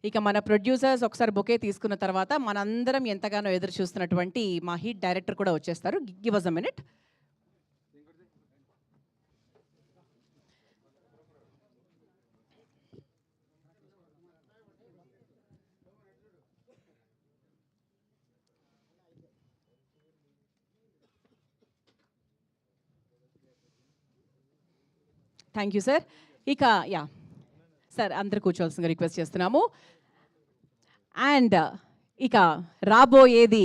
ఇక మన ప్రొడ్యూసర్స్ ఒకసారి బొకే తీసుకున్న తర్వాత మనందరం ఎంతగానో ఎదురు చూస్తున్నటువంటి మా హిట్ డైరెక్టర్ కూడా వచ్చేస్తారు. Give us a minute. Thank you sir. ఇక యా సార్ అందరు కూర్చోవలసిందిగా రిక్వెస్ట్ చేస్తున్నాము. అండ్ ఇక రాబోయేది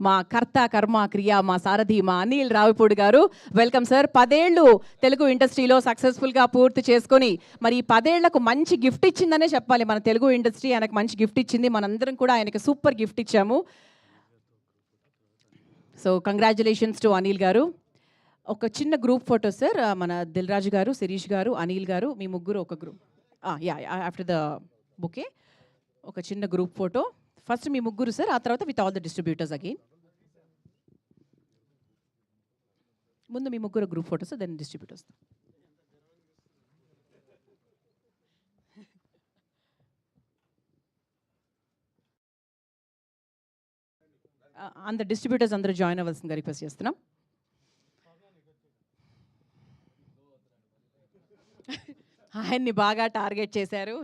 మా కర్త కర్మ క్రియ మా సారథి మా అనిల్ రావిపూడి గారు. Welcome sir. 10 ఏళ్ళు తెలుగు ఇండస్ట్రీలో సక్సెస్ఫుల్గా పూర్తి చేసుకొని మరి ఈ 10 ఏళ్లకు మంచి గిఫ్ట్ ఇచ్చిందనే చెప్పాలి. మన తెలుగు ఇండస్ట్రీ ఆయనకు మంచి గిఫ్ట్ ఇచ్చింది. మనందరం కూడా ఆయనకి సూపర్ గిఫ్ట్ ఇచ్చాము. సో కంగ్రాచులేషన్స్ టు అనిల్ గారు. ఒక చిన్న గ్రూప్ ఫోటో సార్. మన దిల్ రాజు గారు, శిరీష్ గారు, అనిల్ గారు, మీ ముగ్గురు ఒక group. Yeah after the bouquet ఒక చిన్న గ్రూప్ ఫోటో. ఫస్ట్ మీ ముగ్గురు సార్, ఆ తర్వాత with all the distributors again. ముందు మీ ముగ్గురు గ్రూప్ ఫోటోస్, దెన్ డిస్ట్రిబ్యూటర్స్. అందరు డిస్ట్రిబ్యూటర్స్ అందరూ జాయిన్ అవ్వాల్సిందిగా రిక్వెస్ట్ చేస్తున్నాం. ఆయన్ని బాగా టార్గెట్ చేశారు.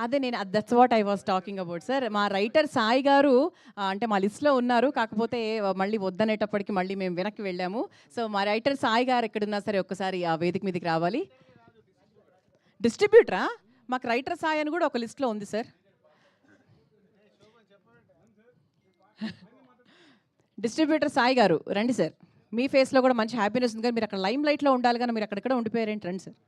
అదే నేను that's what I was talking about sir. మా రైటర్ సాయి గారు అంటే మా లిస్ట్లో ఉన్నారు, కాకపోతే మళ్ళీ వద్దనేటప్పటికి మళ్ళీ మేము వెనక్కి వెళ్ళాము. సో మా రైటర్ సాయి గారు ఎక్కడున్నా సరే ఒక్కసారి ఆ వేదిక మీదకి రావాలి. డిస్ట్రిబ్యూటరా? మాకు రైటర్ సాయి అని కూడా ఒక లిస్ట్లో ఉంది సార్. డిస్ట్రిబ్యూటర్ సాయి గారు రండి సార్. మీ ఫేస్లో కూడా మంచి హ్యాపీనెస్ ఉంది కానీ మీరు అక్కడ లైమ్ లైట్లో ఉండాలి కానీ మీరు అక్కడెక్కడ ఉండిపోయారేంటి? రండి సార్.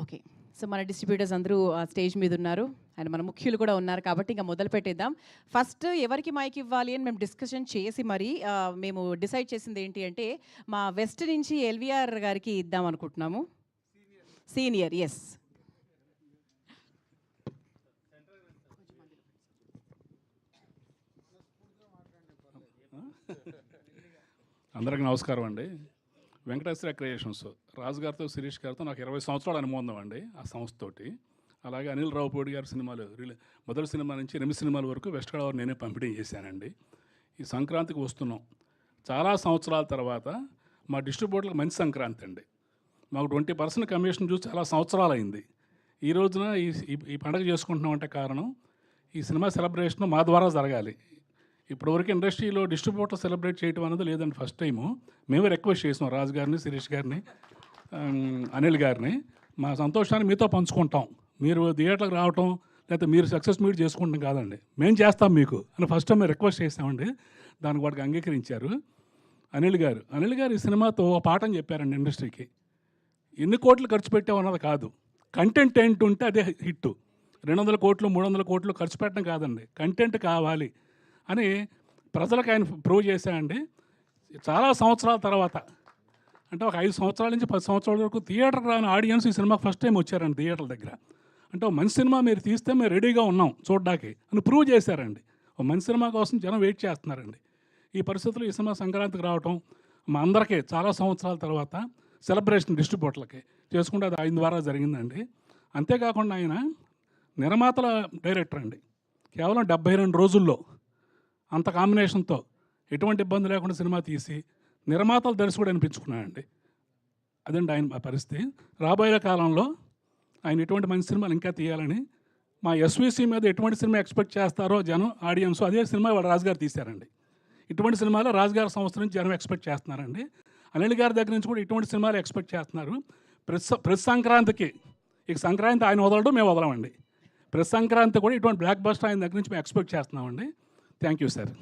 ఓకే, సో మన డిస్ట్రిబ్యూటర్స్ అందరూ స్టేజ్ మీద ఉన్నారు అండ్ మన ముఖ్యులు కూడా ఉన్నారు కాబట్టి ఇంకా మొదలు పెట్టేద్దాం. ఫస్ట్ ఎవరికి మైక్ ఇవ్వాలి అని మేము డిస్కషన్ చేసి మరి మేము డిసైడ్ చేసింది ఏంటి అంటే మా వెస్ట్ నుంచి ఎల్విఆర్ గారికి ఇద్దాం అనుకుంటున్నాము. Senior, yes. అందరికీ నమస్కారం అండి. వెంకటేశ్వర క్రియేషన్స్ రాజుగారితో శిరీష్ గారితో నాకు 20 సంవత్సరాల అనుబంధం అండి ఆ సంస్థతోటి. అలాగే అనిల్ రావుపూడి గారి సినిమాలు మొదటి సినిమా నుంచి 8 సినిమాల వరకు వెస్ట్ గోదావరి నేనే పంపిణీ చేశానండి. ఈ సంక్రాంతికి వస్తున్నాం. చాలా సంవత్సరాల తర్వాత మా డిస్ట్రిబ్యూటర్లకు మంచి సంక్రాంతి అండి. మాకు 20% కమిషన్ చూసి చాలా సంవత్సరాలు అయింది. ఈ రోజున ఈ పండుగ చేసుకుంటున్నామంటే కారణం ఈ సినిమా సెలబ్రేషన్ మా ద్వారా జరగాలి. ఇప్పటివరకు ఇండస్ట్రీలో డిస్ట్రిబ్యూటర్ సెలబ్రేట్ చేయడం అనేది లేదండి. ఫస్ట్ టైము మేమే రిక్వెస్ట్ చేసాం రాజు గారిని, శిరీష్ గారిని, అనిల్ గారిని. మా సంతోషాన్ని మీతో పంచుకుంటాం. మీరు థియేటర్కి రావటం లేకపోతే మీరు సక్సెస్ మీట్ చేసుకుంటాం కాదండి, మేము చేస్తాం మీకు అని ఫస్ట్ టైం మేము రిక్వెస్ట్ చేసామండి. దానికి వాడికి అంగీకరించారు అనిల్ గారు. ఈ సినిమాతో ఒక పాఠం చెప్పారండి ఇండస్ట్రీకి. ఎన్ని కోట్లు ఖర్చు పెట్టామన్నది కాదు, కంటెంట్ ఏంటుంటే అదే హిట్. 200 కోట్లు 300 కోట్లు ఖర్చు పెట్టడం కాదండి, కంటెంట్ కావాలి అని ప్రజలకు ఆయన ప్రూవ్ చేశాయండి. చాలా సంవత్సరాల తర్వాత అంటే ఒక 5 సంవత్సరాల నుంచి 10 సంవత్సరాల వరకు థియేటర్కి రాని ఆడియన్స్ ఈ సినిమాకి ఫస్ట్ టైం వచ్చారండి థియేటర్ల దగ్గర. అంటే ఒక మంచి సినిమా మీరు తీస్తే మేము రెడీగా ఉన్నాం చూడడానికి అని ప్రూవ్ చేశారండి. ఒక మంచి సినిమా కోసం జనం వెయిట్ చేస్తున్నారండి. ఈ పరిస్థితుల్లో ఈ సినిమా సంక్రాంతికి రావటం మా అందరికీ చాలా సంవత్సరాల తర్వాత సెలబ్రేషన్ డిస్ట్రిబ్యూటర్లకి చేసుకుంటే అది ఆయన ద్వారా జరిగిందండి. అంతేకాకుండా ఆయన నిర్మాతల డైరెక్టర్ అండి. కేవలం 72 రోజుల్లో అంత కాంబినేషన్తో ఎటువంటి ఇబ్బంది లేకుండా సినిమా తీసి నిర్మాతల దర్శకుడు అనిపించుకున్నాడండి. అదండి ఆయన పరిస్థితి. రాబోయే కాలంలో ఆయన ఎటువంటి మంచి సినిమాలు ఇంకా తీయాలని మా ఎస్విసి మీద ఎటువంటి సినిమా ఎక్స్పెక్ట్ చేస్తారో జనం ఆడియన్స్ అదే సినిమా వాళ్ళు రాజుగారు తీశారండి. ఇటువంటి సినిమాలో రాజుగారి సంస్థ నుంచి జనం ఎక్స్పెక్ట్ చేస్తున్నారండి. అనిల్ గారి దగ్గర నుంచి కూడా ఇటువంటి సినిమాలు ఎక్స్పెక్ట్ చేస్తున్నారు. ప్రతి సంక్రాంతికి, ఇక సంక్రాంతి ఆయన వదలడం మేము వదలమండి. ప్రతి సంక్రాంతి కూడా ఇటువంటి బ్లాక్ బస్టర్ ఆయన దగ్గర నుంచి మేము ఎక్స్పెక్ట్ చేస్తున్నామండి. Thank you sir.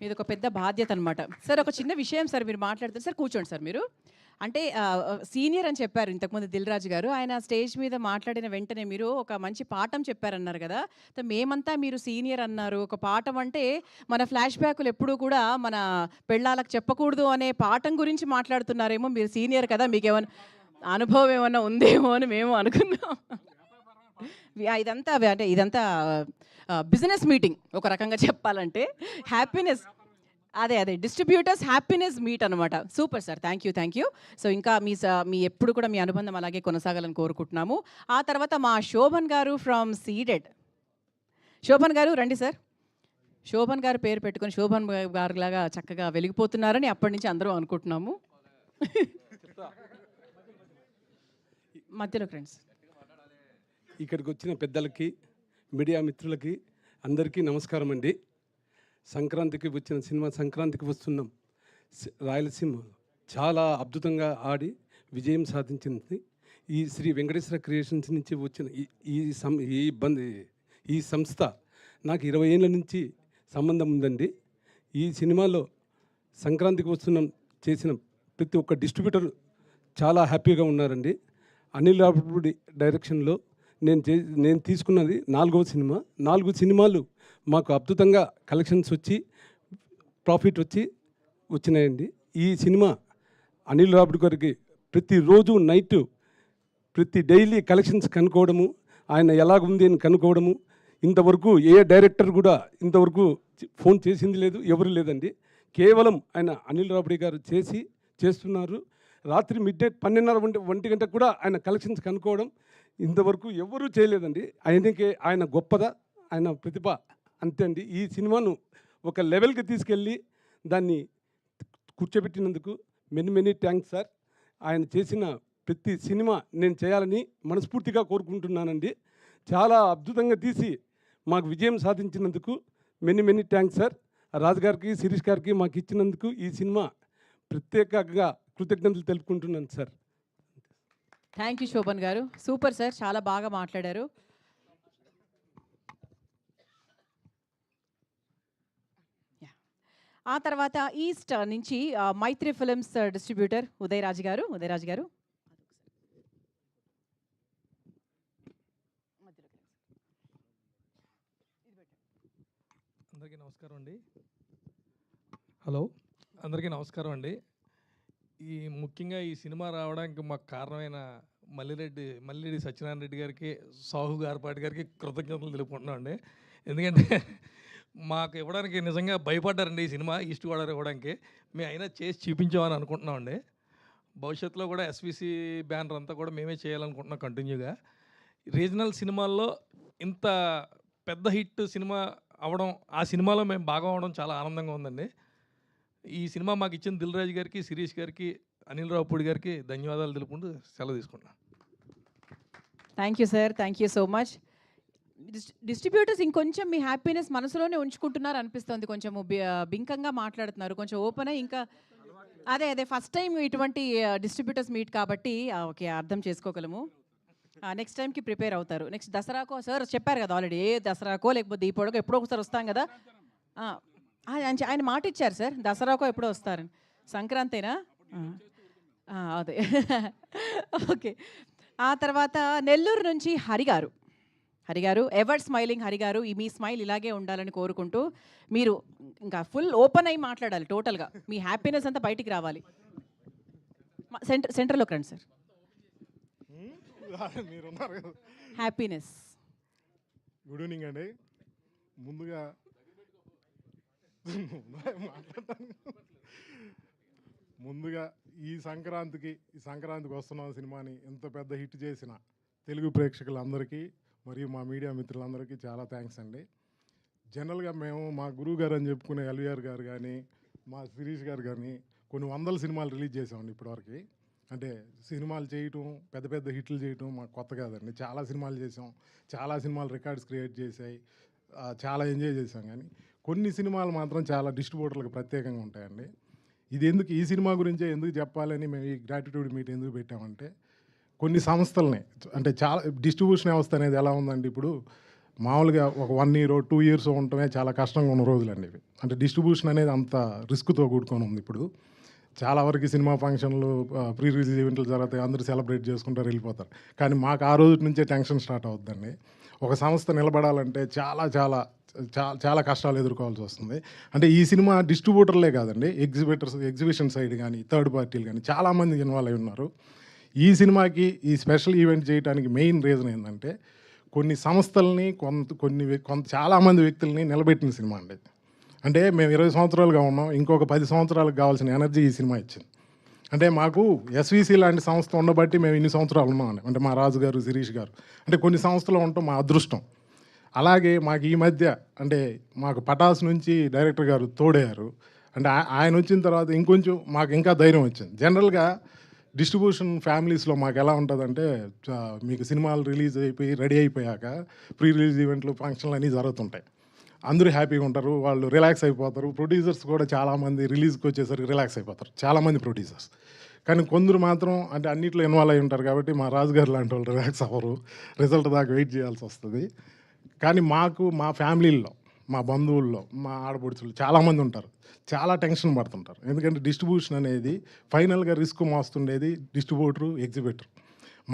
ఇది ఒక పెద్ద బాధ్యత అనమాట. సార్ ఒక చిన్న విషయం సార్, మీరు మాట్లాడతారు సార్, కూర్చోండి సార్ మీరు. అంటే సీనియర్ అని చెప్పారు ఇంతకుముందు దిల్ రాజు గారు. ఆయన స్టేజ్ మీద మాట్లాడిన వెంటనే మీరు ఒక మంచి పాఠం చెప్పారన్నారు కదా. మేమంతా మీరు సీనియర్ అన్నారు. ఒక పాఠం అంటే మన ఫ్లాష్ బ్యాకులు ఎప్పుడూ కూడా మన పెళ్ళాలకు చెప్పకూడదు అనే పాఠం గురించి మాట్లాడుతున్నారేమో. మీరు సీనియర్ కదా, మీకు ఏమైనా అనుభవం ఏమన్నా ఉందేమో అని మేము అనుకున్నాం. ఇదంతా బిజినెస్ మీటింగ్ ఒక రకంగా చెప్పాలంటే. హ్యాపీనెస్, అదే డిస్ట్రిబ్యూటర్స్ హ్యాపీనెస్ మీట్ అనమాట. Super sir, thank you. So ఇంకా మీ ఎప్పుడు కూడా మీ అనుబంధం అలాగే కొనసాగాలని కోరుకుంటున్నాము. ఆ తర్వాత మా శోభన్ గారు ఫ్రమ్ సీడెడ్. శోభన్ గారు రండి సార్. శోభన్ గారు పేరు పెట్టుకొని శోభన్ గారు లాగా చక్కగా వెలిగిపోతున్నారని అప్పటి నుంచి అందరూ అనుకుంటున్నాము. మధ్యలో ఫ్రెండ్స్, ఇక్కడికి వచ్చిన పెద్దలకి, మీడియా మిత్రులకి అందరికీ నమస్కారం అండి. సంక్రాంతికి వచ్చిన సినిమా, సంక్రాంతికి వస్తున్నాం. రాయలసీమ చాలా అద్భుతంగా ఆడి విజయం సాధించింది. ఈ శ్రీ వెంకటేశ్వర క్రియేషన్స్ నుంచి వచ్చిన ఈ సంస్థ నాకు 20 ఏళ్ళ నుంచి సంబంధం ఉందండి. ఈ సినిమాలో సంక్రాంతికి వస్తున్నాం చేసిన ప్రతి ఒక్క డిస్ట్రిబ్యూటర్ చాలా హ్యాపీగా ఉన్నారండి. అనిల్ రావిపూడి డైరెక్షన్లో నేను తీసుకున్నది 4వ సినిమా. 4 సినిమాలు మాకు అద్భుతంగా కలెక్షన్స్ వచ్చి ప్రాఫిట్ వచ్చినాయండి. ఈ సినిమా అనిల్ రావిపూడి గారికి ప్రతిరోజు నైట్ డైలీ కలెక్షన్స్ కనుక్కోవడము, ఆయన ఎలాగుంది అని కనుక్కోవడము. ఇంతవరకు ఏ డైరెక్టర్ కూడా ఇంతవరకు ఫోన్ చేసింది లేదు, ఎవరు లేదండి. కేవలం ఆయన అనిల్ రావిపూడి గారు చేస్తున్నారు. రాత్రి మిడ్నైట్ 12:30 1 గంటకు కూడా ఆయన కలెక్షన్స్ కనుక్కోవడం ఇంతవరకు ఎవరూ చేయలేదండి. ఆయన గొప్పదా, ఆయన ప్రతిభ అంతే అండి. ఈ సినిమాను ఒక లెవెల్కి తీసుకెళ్ళి దాన్ని కూర్చోబెట్టినందుకు మెనీ థ్యాంక్స్ సార్. ఆయన చేసిన ప్రతి సినిమా నేను చేయాలని మనస్ఫూర్తిగా కోరుకుంటున్నానండి. చాలా అద్భుతంగా తీసి మాకు విజయం సాధించినందుకు మెనీ థ్యాంక్స్ సార్. రాజుగారికి, శిరీష్ గారికి మాకు ఇచ్చినందుకు ఈ సినిమా ప్రత్యేకంగా కృతజ్ఞతలు తెలుపుకుంటున్నాను సార్. థ్యాంక్ యూ శోభన్ గారు, సూపర్ సార్, చాలా బాగా మాట్లాడారు. ఆ తర్వాత ఈస్ట్ నుంచి మైత్రి ఫిలిమ్స్ డిస్ట్రిబ్యూటర్ ఉదయరాజ్ గారు. అందరికీ నమస్కారం అండి. హలో, అందరికీ నమస్కారం అండి. ముఖ్యంగా ఈ సినిమా రావడానికి మాకు కారణమైన మల్లిరెడ్డి సత్యనారాయణ రెడ్డి గారికి, సాహు గారిపాటి గారికి కృతజ్ఞతలు తెలుపుకుంటున్నాం అండి. ఎందుకంటే మాకు ఇవ్వడానికి నిజంగా భయపడ్డారండి ఈ సినిమా ఈస్ట్ గోదావరి ఇవ్వడానికి. మేము అయినా చేసి చూపించామని అనుకుంటున్నామండి. భవిష్యత్తులో కూడా ఎస్విసి బ్యానర్ అంతా కూడా మేమే చేయాలనుకుంటున్నాం కంటిన్యూగా. రీజనల్ సినిమాల్లో ఇంత పెద్ద హిట్ సినిమా అవ్వడం, ఆ సినిమాలో మేము భాగం అవ్వడం చాలా ఆనందంగా ఉందండి. ఈ సినిమా మాకు ఇచ్చిన దిల్ రాజు గారికి, శిరీష్ గారికి, అనిల్ రావిపూడి గారికి ధన్యవాదాలు తెలుపుకుంటూ సెలవు తీసుకుంటున్నాను. Thank you sir, thank you so much. Distributors ఇంకొంచెం మీ హ్యాపీనెస్ మనసులోనే ఉంచుకుంటున్నారు అనిపిస్తుంది. కొంచెం బింకంగా మాట్లాడుతున్నారు, కొంచెం ఓపెన్ అయ్యి. ఇంకా అదే ఫస్ట్ టైం ఇటువంటి డిస్ట్రిబ్యూటర్స్ మీట్ కాబట్టి ఓకే, అర్థం చేసుకోగలము. నెక్స్ట్ టైంకి ప్రిపేర్ అవుతారు. నెక్స్ట్ దసరాకో సార్ చెప్పారు కదా ఆల్రెడీ, ఏ దసరాకో లేకపోతే దీపావళికో ఎప్పుడో ఒకసారి వస్తాం కదా. ఆయన మాట ఇచ్చారు సార్, దసరాకో ఎప్పుడో వస్తారని. సంక్రాంతేనా? అదే ఓకే. ఆ తర్వాత నెల్లూరు నుంచి హరిగారు ఎవర్ స్మైలింగ్ హరిగారు. మీ స్మైల్ ఇలాగే ఉండాలని కోరుకుంటూ మీరు ఇంకా ఫుల్ ఓపెన్ అయ్యి మాట్లాడాలి. టోటల్గా మీ హ్యాపీనెస్ అంతా బయటికి రావాలి. సెంటర్లోకి రండి సార్. హ్యాపీనెస్. గుడ్ ఈవినింగ్ అండి. ముందుగా ఈ సంక్రాంతికి వస్తున్నాం సినిమాని ఇంత పెద్ద హిట్ చేసిన తెలుగు ప్రేక్షకులందరికీ మరియు మా మీడియా మిత్రులందరికీ చాలా థ్యాంక్స్ అండి. జనరల్గా మేము మా గురువు గారు అని చెప్పుకునే ఎల్వీఆర్ గారు కానీ, మా శిరీష్ గారు కానీ కొన్ని 100 సినిమాలు రిలీజ్ చేసామండి ఇప్పటివరకు. అంటే సినిమాలు చేయటం, పెద్ద పెద్ద హిట్లు చేయటం మాకు కొత్త కాదండి. చాలా సినిమాలు చేసాం, చాలా సినిమాలు రికార్డ్స్ క్రియేట్ చేశాయి, చాలా ఎంజాయ్ చేసాం. కానీ కొన్ని సినిమాలు మాత్రం చాలా డిస్ట్రిబ్యూటర్లకు ప్రత్యేకంగా ఉంటాయండి. ఇది ఎందుకు, ఈ సినిమా గురించే ఎందుకు చెప్పాలని మేము ఈ గ్రాటిట్యూడ్ మీట్ ఎందుకు పెట్టామంటే, కొన్ని సంస్థల్ని అంటే చాలా డిస్ట్రిబ్యూషన్ వ్యవస్థ అనేది ఎలా ఉందండి, ఇప్పుడు మామూలుగా ఒక 1 year 2 years ఉండటమే చాలా కష్టంగా ఉన్న రోజులండి ఇవి. అంటే డిస్ట్రిబ్యూషన్ అనేది అంత రిస్క్తో కూడుకొని ఉంది. ఇప్పుడు చాలా వరకు సినిమా ఫంక్షన్లు, ప్రీ రిలీజ్ ఈవెంట్లు జరుగుతాయి, అందరూ సెలబ్రేట్ చేసుకుంటారు, వెళ్ళిపోతారు. కానీ మాకు ఆ రోజు నుంచే టెన్షన్ స్టార్ట్ అవుతుందండి. ఒక సంస్థ నిలబడాలంటే చాలా చాలా చాలా చాలా కష్టాలు ఎదుర్కోవాల్సి వస్తుంది. అంటే ఈ సినిమా డిస్ట్రిబ్యూటర్లే కాదండి, ఎగ్జిబిషన్ సైడ్ కానీ, థర్డ్ పార్టీలు కానీ చాలామంది ఇన్వాల్వ్ అయి ఉన్నారు. ఈ సినిమాకి ఈ స్పెషల్ ఈవెంట్ చేయడానికి మెయిన్ రీజన్ ఏంటంటే, కొన్ని సంస్థల్ని కొంత చాలామంది వ్యక్తుల్ని నిలబెట్టిన సినిమా అండి. అంటే మేము 20 సంవత్సరాలుగా ఉన్నాం, ఇంకొక 10 సంవత్సరాలకు కావాల్సిన ఎనర్జీ ఈ సినిమా ఇచ్చింది. అంటే మాకు ఎస్విసి లాంటి సంస్థ ఉండబట్టి మేము ఇన్ని సంవత్సరాలు ఉన్నామండి. అంటే మా రాజు గారు, శిరీష్ గారు, అంటే కొన్ని సంస్థలు ఉండటం మా అదృష్టం. అలాగే మాకు ఈ మధ్య అంటే మాకు పటాస్ నుంచి డైరెక్టర్ గారు తోడయ్యారు. అంటే ఆయన వచ్చిన తర్వాత ఇంకొంచెం మాకు ఇంకా ధైర్యం వచ్చింది. జనరల్గా డిస్ట్రిబ్యూషన్ ఫ్యామిలీస్లో మాకు ఎలా ఉంటుందంటే, మీకు సినిమాలు రిలీజ్ అయిపోయి రెడీ అయిపోయాక ప్రీ రిలీజ్ ఈవెంట్లు, ఫంక్షన్లు అన్నీ జరుగుతుంటాయి. అందరూ హ్యాపీగా ఉంటారు, వాళ్ళు రిలాక్స్ అయిపోతారు. ప్రొడ్యూసర్స్ కూడా చాలామంది రిలీజ్కి వచ్చేసరికి రిలాక్స్ అయిపోతారు, చాలామంది ప్రొడ్యూసర్స్. కానీ కొందరు మాత్రం అంటే అన్నింటిలో ఇన్వాల్వ్ అయి ఉంటారు కాబట్టి మా రాజుగారు లాంటి వాళ్ళు రిలాక్స్ అవ్వరు, రిజల్ట్ దాకా వెయిట్ చేయాల్సి వస్తుంది. కానీ మాకు మా ఫ్యామిలీల్లో, మా బంధువుల్లో, మా ఆడపడుచులు చాలామంది ఉంటారు, చాలా టెన్షన్ పడుతుంటారు. ఎందుకంటే డిస్ట్రిబ్యూషన్ అనేది ఫైనల్గా రిస్క్ మోస్తుండేది డిస్ట్రిబ్యూటరు, ఎగ్జిబిటర్.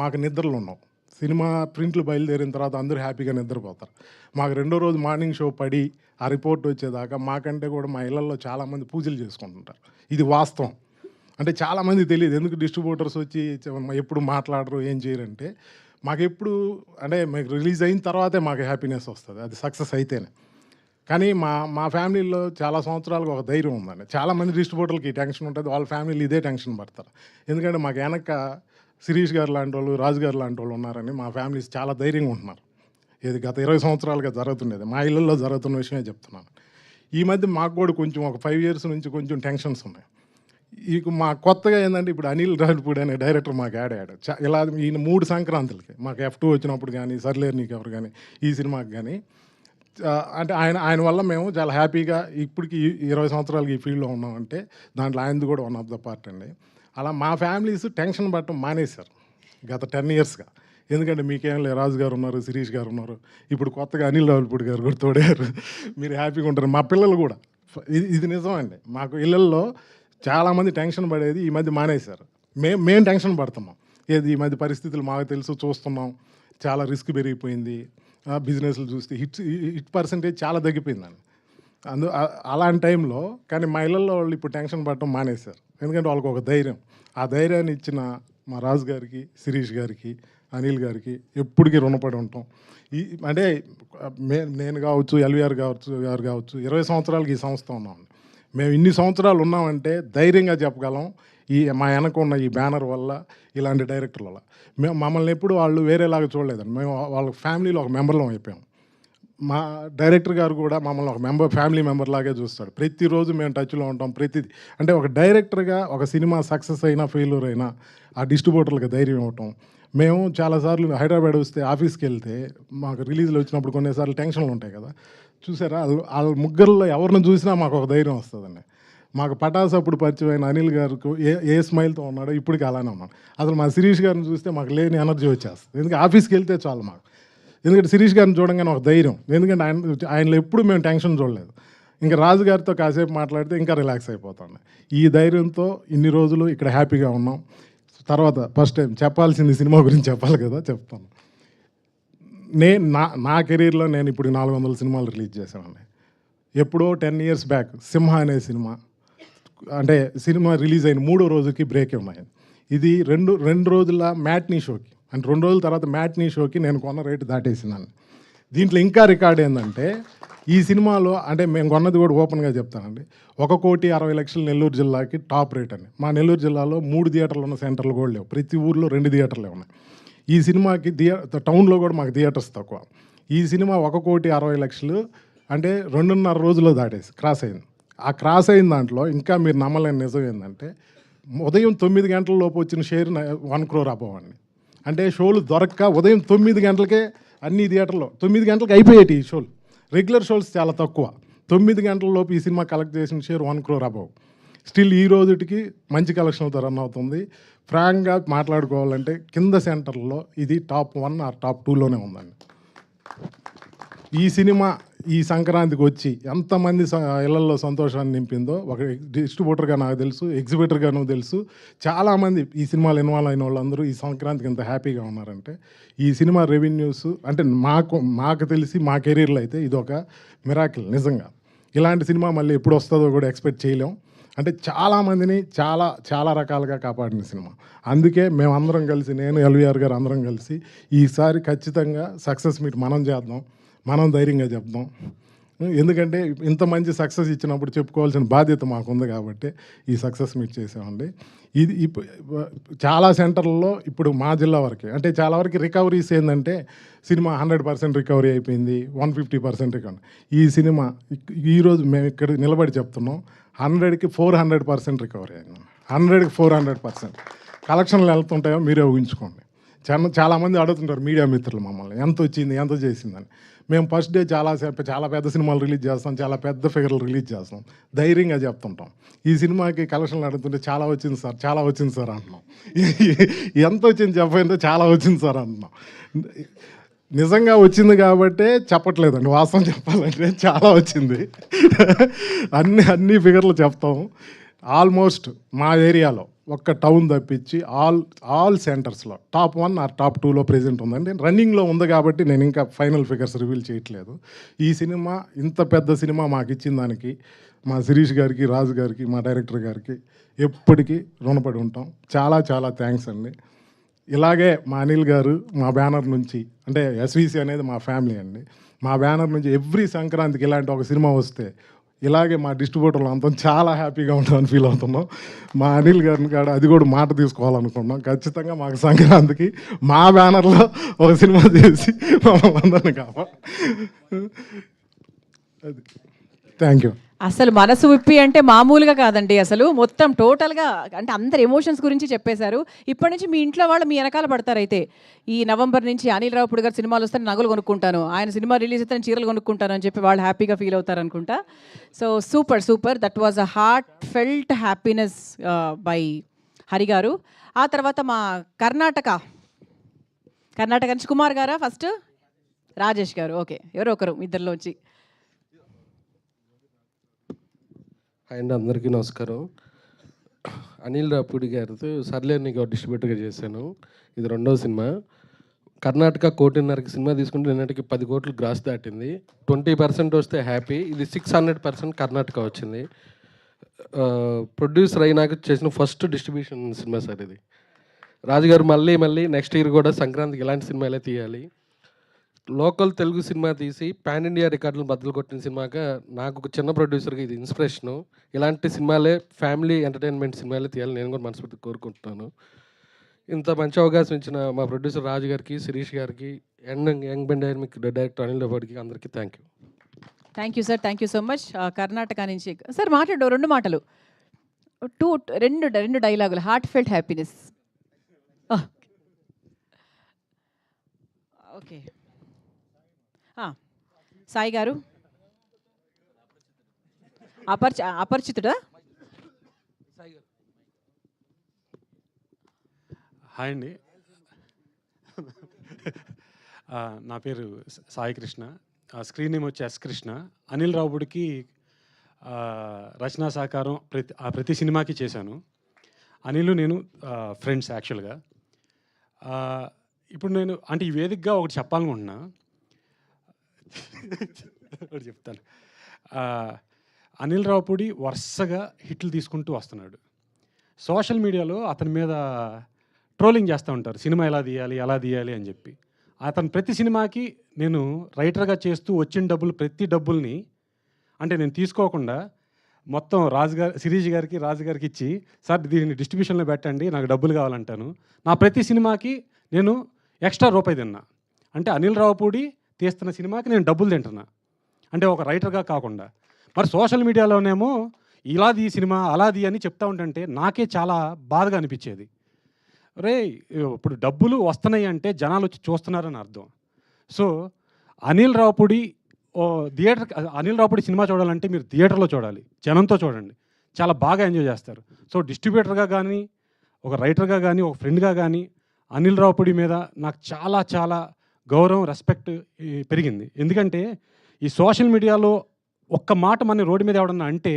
మాకు నిద్రలు ఉన్నాం. సినిమా ప్రింట్లు బయలుదేరిన తర్వాత అందరూ హ్యాపీగా నిద్రపోతారు. మాకు రెండో రోజు మార్నింగ్ షో పడి ఆ రిపోర్ట్ వచ్చేదాకా మాకంటే కూడా మా ఇళ్లలో చాలామంది పూజలు చేసుకుంటుంటారు. ఇది వాస్తవం. అంటే చాలామంది తెలియదు ఎందుకు డిస్ట్రిబ్యూటర్స్ వచ్చి ఎప్పుడు మాట్లాడరు, ఏం చేయరంటే, మాకు ఎప్పుడు అంటే మీకు రిలీజ్ అయిన తర్వాతే మాకు హ్యాపీనెస్ వస్తుంది, అది సక్సెస్ అయితేనే. కానీ మా ఫ్యామిలీలో చాలా సంవత్సరాలకు ఒక ధైర్యం ఉందండి. చాలామంది డిస్ట్రిబ్యూటర్లకి టెన్షన్ ఉంటుంది, వాళ్ళ ఫ్యామిలీలు ఇదే టెన్షన్ పడతారు. ఎందుకంటే మాకు వెనక శిరీష్ గారు లాంటి వాళ్ళు, రాజు గారు లాంటి వాళ్ళు ఉన్నారని మా ఫ్యామిలీస్ చాలా ధైర్యంగా ఉంటున్నారు. ఇది గత 20 సంవత్సరాలుగా జరుగుతుండేది, మా ఇళ్ళల్లో జరుగుతున్న విషయమే చెప్తున్నాను. ఈ మధ్య మాకు కూడా కొంచెం ఒక 5 years నుంచి కొంచెం టెన్షన్స్ ఉన్నాయి. ఇక మా కొత్తగా ఏంటంటే, ఇప్పుడు అనిల్ రావిపూడి అనే డైరెక్టర్ మాకు యాడ్ అయ్యాడు. ఇలా ఈయన 3 సంక్రాంతులకి మాకు F2 వచ్చినప్పుడు కానీ, సర్లేరు నీకు ఎవరు కానీ, ఈ సినిమాకి కానీ, అంటే ఆయన వల్ల మేము చాలా హ్యాపీగా ఇప్పటికి 20 సంవత్సరాలకి ఈ ఫీల్డ్లో ఉన్నామంటే దాంట్లో ఆయనది కూడా వన్ ఆఫ్ ద పార్ట్ అండి. అలా మా ఫ్యామిలీస్ టెన్షన్ పడటం మానేశారు గత 10 yearsగా. ఎందుకంటే మీకేం లేదు, రాజు గారు ఉన్నారు, శిరీష్ గారు ఉన్నారు, ఇప్పుడు కొత్తగా అనిల్ రావిపూడి గారు కూడా తోడారు, మీరు హ్యాపీగా ఉంటారు. మా పిల్లలు కూడా, ఇది నిజం అండి. మాకు ఇళ్ళల్లో చాలామంది టెన్షన్ పడేది ఈ మధ్య మానేశారు. మేము టెన్షన్ పడుతున్నాం. ఏది ఈ మధ్య పరిస్థితులు మాకు తెలుసు, చూస్తున్నాం, చాలా రిస్క్ పెరిగిపోయింది, బిజినెస్లు చూస్తే హిట్ పర్సెంటేజ్ చాలా తగ్గిపోయిందండి. అలాంటి టైంలో కానీ మా ఇళ్ళల్లో వాళ్ళు ఇప్పుడు టెన్షన్ పడటం మానేశారు. ఎందుకంటే వాళ్ళకి ఒక ధైర్యం, ఆ ధైర్యాన్ని ఇచ్చిన మా రాజు గారికి, శిరీష్ గారికి, అనిల్ గారికి ఎప్పటికీ రుణపడి ఉంటాం. అంటే నేను కావచ్చు, LVR గారు కావచ్చు, 20 సంవత్సరాలకి ఈ సంస్థ ఉన్నాం. మేము ఇన్ని సంవత్సరాలు ఉన్నామంటే ధైర్యంగా చెప్పగలం, మా వెనక ఉన్న ఈ బ్యానర్ వల్ల, ఇలాంటి డైరెక్టర్ల వల్ల. మమ్మల్ని ఎప్పుడు వాళ్ళు వేరేలాగా చూడలేదండి. మేము వాళ్ళ ఫ్యామిలీలో ఒక మెంబర్లో అయిపోయాం. మా డైరెక్టర్ గారు కూడా మమ్మల్ని ఒక ఫ్యామిలీ మెంబర్ లాగే చూస్తాడు. ప్రతిరోజు మేము టచ్లో ఉంటాం. ప్రతిదీ అంటే ఒక డైరెక్టర్గా ఒక సినిమా సక్సెస్ అయినా ఫెయిల్యూర్ అయినా ఆ డిస్ట్రిబ్యూటర్లకు ధైర్యం ఇవ్వటం. మేము చాలాసార్లు హైదరాబాద్ వస్తే ఆఫీస్కి వెళ్తే మాకు రిలీజ్లు వచ్చినప్పుడు కొన్నిసార్లు టెన్షన్లు ఉంటాయి కదా, చూసారా, వాళ్ళ ముగ్గురులో ఎవరిని చూసినా మాకు ఒక ధైర్యం వస్తుందండి. మాకు పటాస్ అప్పుడు పరిచయమైన అనిల్ గారికి ఏ స్మైల్తో ఉన్నాడో ఇప్పటికీ అలానే ఉన్నాడు. అసలు మా శిరీష్ గారిని చూస్తే మాకు లేని ఎనర్జీ వచ్చేస్తుంది. ఎందుకంటే ఆఫీస్కి వెళ్తే చాలు మాకు. ఎందుకంటే శిరీష్ గారిని చూడంగానే ఒక ధైర్యం, ఎందుకంటే ఆయనలో ఎప్పుడు మేము టెన్షన్ చూడలేదు. ఇంకా రాజు గారితో కాసేపు మాట్లాడితే ఇంకా రిలాక్స్ అయిపోతాను. ఈ ధైర్యంతో ఇన్ని రోజులు ఇక్కడ హ్యాపీగా ఉన్నాం. తర్వాత ఫస్ట్ టైం చెప్పాల్సింది సినిమా గురించి చెప్పాలి కదా, చెప్తాను. నా కెరీర్లో నేను ఇప్పుడు 400 సినిమాలు రిలీజ్ చేశానండి. ఎప్పుడో 10 years బ్యాక్ సింహ అనే సినిమా, అంటే సినిమా రిలీజ్ అయిన 3వ రోజుకి బ్రేక్ ఉన్నాయి. ఇది రెండు రోజుల మ్యాట్నీ షోకి, అంటే 2 రోజుల తర్వాత మ్యాట్నీ షోకి నేను కొన్న రేటు దాటేసినాను. దీంట్లో ఇంకా రికార్డ్ ఏంటంటే, ఈ సినిమాలో అంటే మేము కొన్నది కూడా ఓపెన్గా చెప్తానండి, 1,60,00,000 నెల్లూరు జిల్లాకి టాప్ రేట్ అండి. మా నెల్లూరు జిల్లాలో 3 థియేటర్లు ఉన్న సెంటర్లు కూడా లేవు, ప్రతి ఊర్లో 2 థియేటర్లే ఉన్నాయి. ఈ సినిమాకి టౌన్లో కూడా మాకు థియేటర్స్ తక్కువ. ఈ సినిమా 1,60,00,000 అంటే 2.5 రోజుల్లో క్రాస్ అయింది. ఆ క్రాస్ అయిన దాంట్లో ఇంకా మీరు నమ్మలేని నిజం ఏంటంటే, ఉదయం 9 గంటల లోపు వచ్చిన షేర్ 1 crore అబవ్ అండి. అంటే షోలు దొరక్క ఉదయం 9 గంటలకే అన్ని థియేటర్లో 9 గంటలకు అయిపోయేటి ఈ షోలు. రెగ్యులర్ షోస్ చాలా తక్కువ. 9 గంటల లోపు ఈ సినిమా కలెక్ట్ చేసిన షేర్ 1 crore అబవ్. స్టిల్ ఈ రోజుకి మంచి కలెక్షన్లతో రన్ అవుతుంది. ఫ్రాంక్గా మాట్లాడుకోవాలంటే కింద సెంటర్లో ఇది టాప్ 1 ఆర్ టాప్ 2లోనే ఉందండి. ఈ సినిమా ఈ సంక్రాంతికి వచ్చి ఎంతమంది ఇళ్లలో సంతోషాన్ని నింపిందో ఒక డిస్ట్రిబ్యూటర్గా నాకు తెలుసు, ఎగ్జిబిటర్గాను తెలుసు. చాలామంది ఈ సినిమాలో ఇన్వాల్వ్ అయిన వాళ్ళందరూ ఈ సంక్రాంతికి ఎంత హ్యాపీగా ఉన్నారంటే ఈ సినిమా రెవెన్యూస్ అంటే మాకు తెలిసి మా కెరీర్లో అయితే ఇది ఒక మిరాకిల్ నిజంగా. ఇలాంటి సినిమా మళ్ళీ ఎప్పుడు వస్తుందో కూడా ఎక్స్పెక్ట్ చేయలేం. అంటే చాలామందిని చాలా రకాలుగా కాపాడిన సినిమా. అందుకే మేమందరం కలిసి, నేను ఎల్వీఆర్ గారు అందరం కలిసి ఈసారి ఖచ్చితంగా సక్సెస్ మీట్ మనం చేద్దాం, మనం ధైర్యంగా చెప్దాం. ఎందుకంటే ఇంత మంచి సక్సెస్ ఇచ్చినప్పుడు చెప్పుకోవాల్సిన బాధ్యత మాకుంది కాబట్టి ఈ సక్సెస్ మీట్ చేసామండి. ఇది చాలా సెంటర్లలో ఇప్పుడు మా జిల్లా వరకే అంటే చాలా వరకు రికవరీస్ ఏంటంటే సినిమా 100% రికవరీ అయిపోయింది, 150% రికవరీ. ఈ సినిమా ఈరోజు మేము ఇక్కడ నిలబడి చెప్తున్నాం 100కి 400% రికవరీ అయింది. 100కి 400% కలెక్షన్లు వెళ్తుంటాయో మీరే ఊహించుకోండి. చాలామంది అడుగుతుంటారు మీడియా మిత్రులు మమ్మల్ని ఎంత వచ్చింది, ఎంత చేసిందని. మేము ఫస్ట్ డే చాలా పెద్ద సినిమాలు రిలీజ్ చేస్తాం, చాలా పెద్ద ఫిగర్లు రిలీజ్ చేస్తాం, ధైర్యంగా చెప్తుంటాం. ఈ సినిమాకి కలెక్షన్లు అడుగుతుంటే చాలా వచ్చింది సార్ అంటున్నాం. ఎంత వచ్చింది చెప్పంటే చాలా వచ్చింది సార్ అంటున్నాం. నిజంగా వచ్చింది కాబట్టే చెప్పట్లేదండి, వాస్తవం చెప్పాలంటే చాలా వచ్చింది. అన్ని ఫిగర్లు చెప్తాము. ఆల్మోస్ట్ మా ఏరియాలో ఒక్క టౌన్ తప్పించి ఆల్ సెంటర్స్లో టాప్ 1 ఆర్ టాప్ 2లో ప్రెజెంట్ ఉందండి. రన్నింగ్లో ఉంది కాబట్టి నేను ఇంకా ఫైనల్ ఫిగర్స్ రివీల్ చేయట్లేదు. ఈ సినిమా ఇంత పెద్ద సినిమా మాకు ఇచ్చిన దానికి మా శిరీష్ గారికి, రాజు గారికి, మా డైరెక్టర్ గారికి ఎప్పటికీ రుణపడి ఉంటాం. చాలా థ్యాంక్స్ అండి. ఇలాగే మా అనిల్ గారు మా బ్యానర్ నుంచి అంటే ఎస్విసి అనేది మా ఫ్యామిలీ అండి. మా బ్యానర్ నుంచి ఎవ్రీ సంక్రాంతికి ఇలాంటి ఒక సినిమా వస్తే ఇలాగే మా డిస్ట్రిబ్యూటర్లు అంతా చాలా హ్యాపీగా ఉంటామని ఫీల్ అవుతున్నాం. మా అనిల్ గారిని కాడ అది కూడా మాట తీసుకోవాలనుకున్నాం. ఖచ్చితంగా మాకు సంక్రాంతికి మా బ్యానర్లో ఒక సినిమా చేసి మమ్మల్ని అందరినీ అది. Thank you. అసలు మనసు విప్పి అంటే మామూలుగా కాదండి, అసలు మొత్తం టోటల్గా అంటే అందరు ఎమోషన్స్ గురించి చెప్పేశారు. ఇప్పటి నుంచి మీ ఇంట్లో వాళ్ళు మీ వెనకాల పడతారు. అయితే ఈ నవంబర్ నుంచి అనిల్ రావుపూడి గారు సినిమాలు వస్తే నగలు కొనుక్కుంటాను, ఆయన సినిమా రిలీజ్ అయితే చీరలు కొనుక్కుంటాను అని చెప్పి వాళ్ళు హ్యాపీగా ఫీల్ అవుతారు అనుకుంటా. So super that was a heart felt happiness by Hari గారు. ఆ తర్వాత మా కర్ణాటక నుంచి కుమార్ గారా ఫస్ట్, రాజేష్ గారు, ఓకే ఎవరో ఒకరు ఇద్దరిలోంచి. అండ్ అందరికీ నమస్కారం. అనిల్ రావుపూడి గారితో సర్లే నీకు డిస్ట్రిబ్యూటర్గా చేశాను. ఇది 2వ సినిమా. కర్ణాటక 1.5 సినిమా తీసుకుంటే నిన్నటికి 10 కోట్లు గ్రాస్ దాటింది. 20% వస్తే హ్యాపీ. ఇది 600% కర్ణాటక వచ్చింది. ప్రొడ్యూసర్ అయినాక చేసిన ఫస్ట్ డిస్ట్రిబ్యూషన్ సినిమా సార్ ఇది. రాజుగారు మళ్ళీ నెక్స్ట్ ఇయర్ కూడా సంక్రాంతికి ఇలాంటి సినిమాలే తీయాలి. లోకల్ తెలుగు సినిమా తీసి పాన్ ఇండియా రికార్డులు బద్దలు కొట్టిన సినిమాగా నాకు ఒక చిన్న ప్రొడ్యూసర్గా ఇది ఇన్స్పిరేషను. ఇలాంటి సినిమాలే ఫ్యామిలీ ఎంటర్టైన్మెంట్ సినిమాలే తీయాలి నేను కూడా మనస్ఫూర్తిగా కోరుకుంటున్నాను. ఇంత మంచి అవకాశం ఇచ్చిన మా ప్రొడ్యూసర్ రాజు గారికి, శిరీష్ గారికి, యంగ్ డైనమిక్ డైరెక్టర్ అనిల్ రావుపూడికి అందరికీ thank you sir, thank you so much. Karnataka నుంచి సార్ మాట్లాడు 2 మాటలు, రెండు డైలాగులు. Heart felt happiness. Okay Sai గారు, అపరిచితుడా? హాయ్ అండి, నా పేరు సాయి కృష్ణ. స్క్రీన్ నేమ్ వచ్చి ఎస్ కృష్ణ. అనిల్ రావుపూడికి రచనా సహకారం ప్రతి సినిమాకి చేశాను. అనిల్ నేను ఫ్రెండ్స్ యాక్చువల్గా. ఇప్పుడు నేను అంటే ఈ వేదికగా ఒకటి చెప్పాలనుకుంటున్నా, ఒకటి చెప్తాను. అనిల్ రావుపూడి వరుసగా హిట్లు తీసుకుంటూ వస్తున్నాడు. సోషల్ మీడియాలో అతని మీద ట్రోలింగ్ చేస్తూ ఉంటారు, సినిమా ఎలా తీయాలి అని చెప్పి. అతను ప్రతి సినిమాకి నేను రైటర్గా చేస్తూ వచ్చిన ప్రతి డబ్బుల్ని అంటే నేను తీసుకోకుండా మొత్తం శిరీష్ గారికి, రాజు గారికి ఇచ్చి సార్ దీన్ని డిస్ట్రిబ్యూషన్లో పెట్టండి నాకు డబ్బులు కావాలంటాను. నా ప్రతి సినిమాకి నేను ఎక్స్ట్రా రూపాయి తిన్నా. అంటే అనిల్ రావుపూడి తీస్తున్న సినిమాకి నేను డబ్బులు తింటున్నా, అంటే ఒక రైటర్గా కాకుండా. మరి సోషల్ మీడియాలోనేమో ఇలాది ఈ సినిమా అలాది అని చెప్తా ఉంటుంటే నాకే చాలా బాధగా అనిపించేది. రే ఇప్పుడు డబ్బులు వస్తున్నాయి అంటే జనాలు వచ్చి చూస్తున్నారని అర్థం. సో అనిల్ రావుపూడి అనిల్ రావుపూడి సినిమా చూడాలంటే మీరు థియేటర్లో చూడాలి, జనంతో చూడండి, చాలా బాగా ఎంజాయ్ చేస్తారు. సో డిస్ట్రిబ్యూటర్గా కానీ, ఒక రైటర్గా కానీ, ఒక ఫ్రెండ్గా కానీ అనిల్ రావుపూడి మీద నాకు చాలా చాలా గౌరవం, రెస్పెక్ట్ పెరిగింది. ఎందుకంటే ఈ సోషల్ మీడియాలో ఒక్క మాట మన రోడ్డు మీద ఎవడన్నా అంటే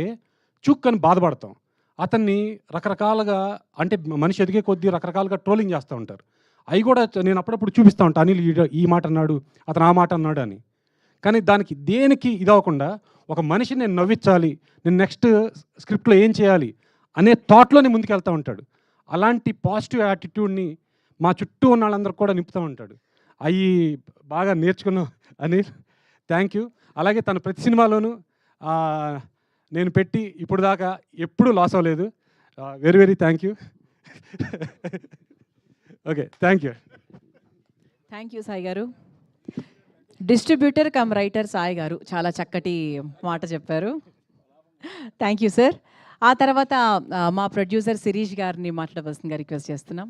చుక్కని బాధపడతాం. అతన్ని రకరకాలుగా అంటే మనిషి ఎదిగే కొద్దీ రకరకాలుగా ట్రోలింగ్ చేస్తూ ఉంటారు. అవి కూడా నేను అప్పుడప్పుడు చూపిస్తూ ఉంటాను, అనిల్ ఈ మాట అన్నాడు, అతను ఆ మాట అన్నాడు అని. కానీ దానికి దేనికి ఇదవకుండా ఒక మనిషిని నేను నవ్వించాలి, నేను నెక్స్ట్ స్క్రిప్ట్లో ఏం చేయాలి అనే థాట్లోనే ముందుకెళ్తూ ఉంటాడు. అలాంటి పాజిటివ్ యాటిట్యూడ్ని మా చుట్టూ ఉన్న వాళ్ళందరూ కూడా నింపుతూ ఉంటాడు. అవి బాగా నేర్చుకున్నాం అనిల్, థ్యాంక్ యూ. అలాగే తన ప్రతి సినిమాలోనూ నేను పెట్టి ఇప్పుడు దాకా ఎప్పుడూ లాస్ అవ్వలేదు. Very very thank you. Okay, thank you. Thank you Sai garu. Distributor cum writer Sai గారు చాలా చక్కటి మాట చెప్పారు. Thank you sir. ఆ తర్వాత మా ప్రొడ్యూసర్ శిరీష్ గారిని మాట్లాడవలసిందిగా రిక్వెస్ట్ చేస్తున్నాం.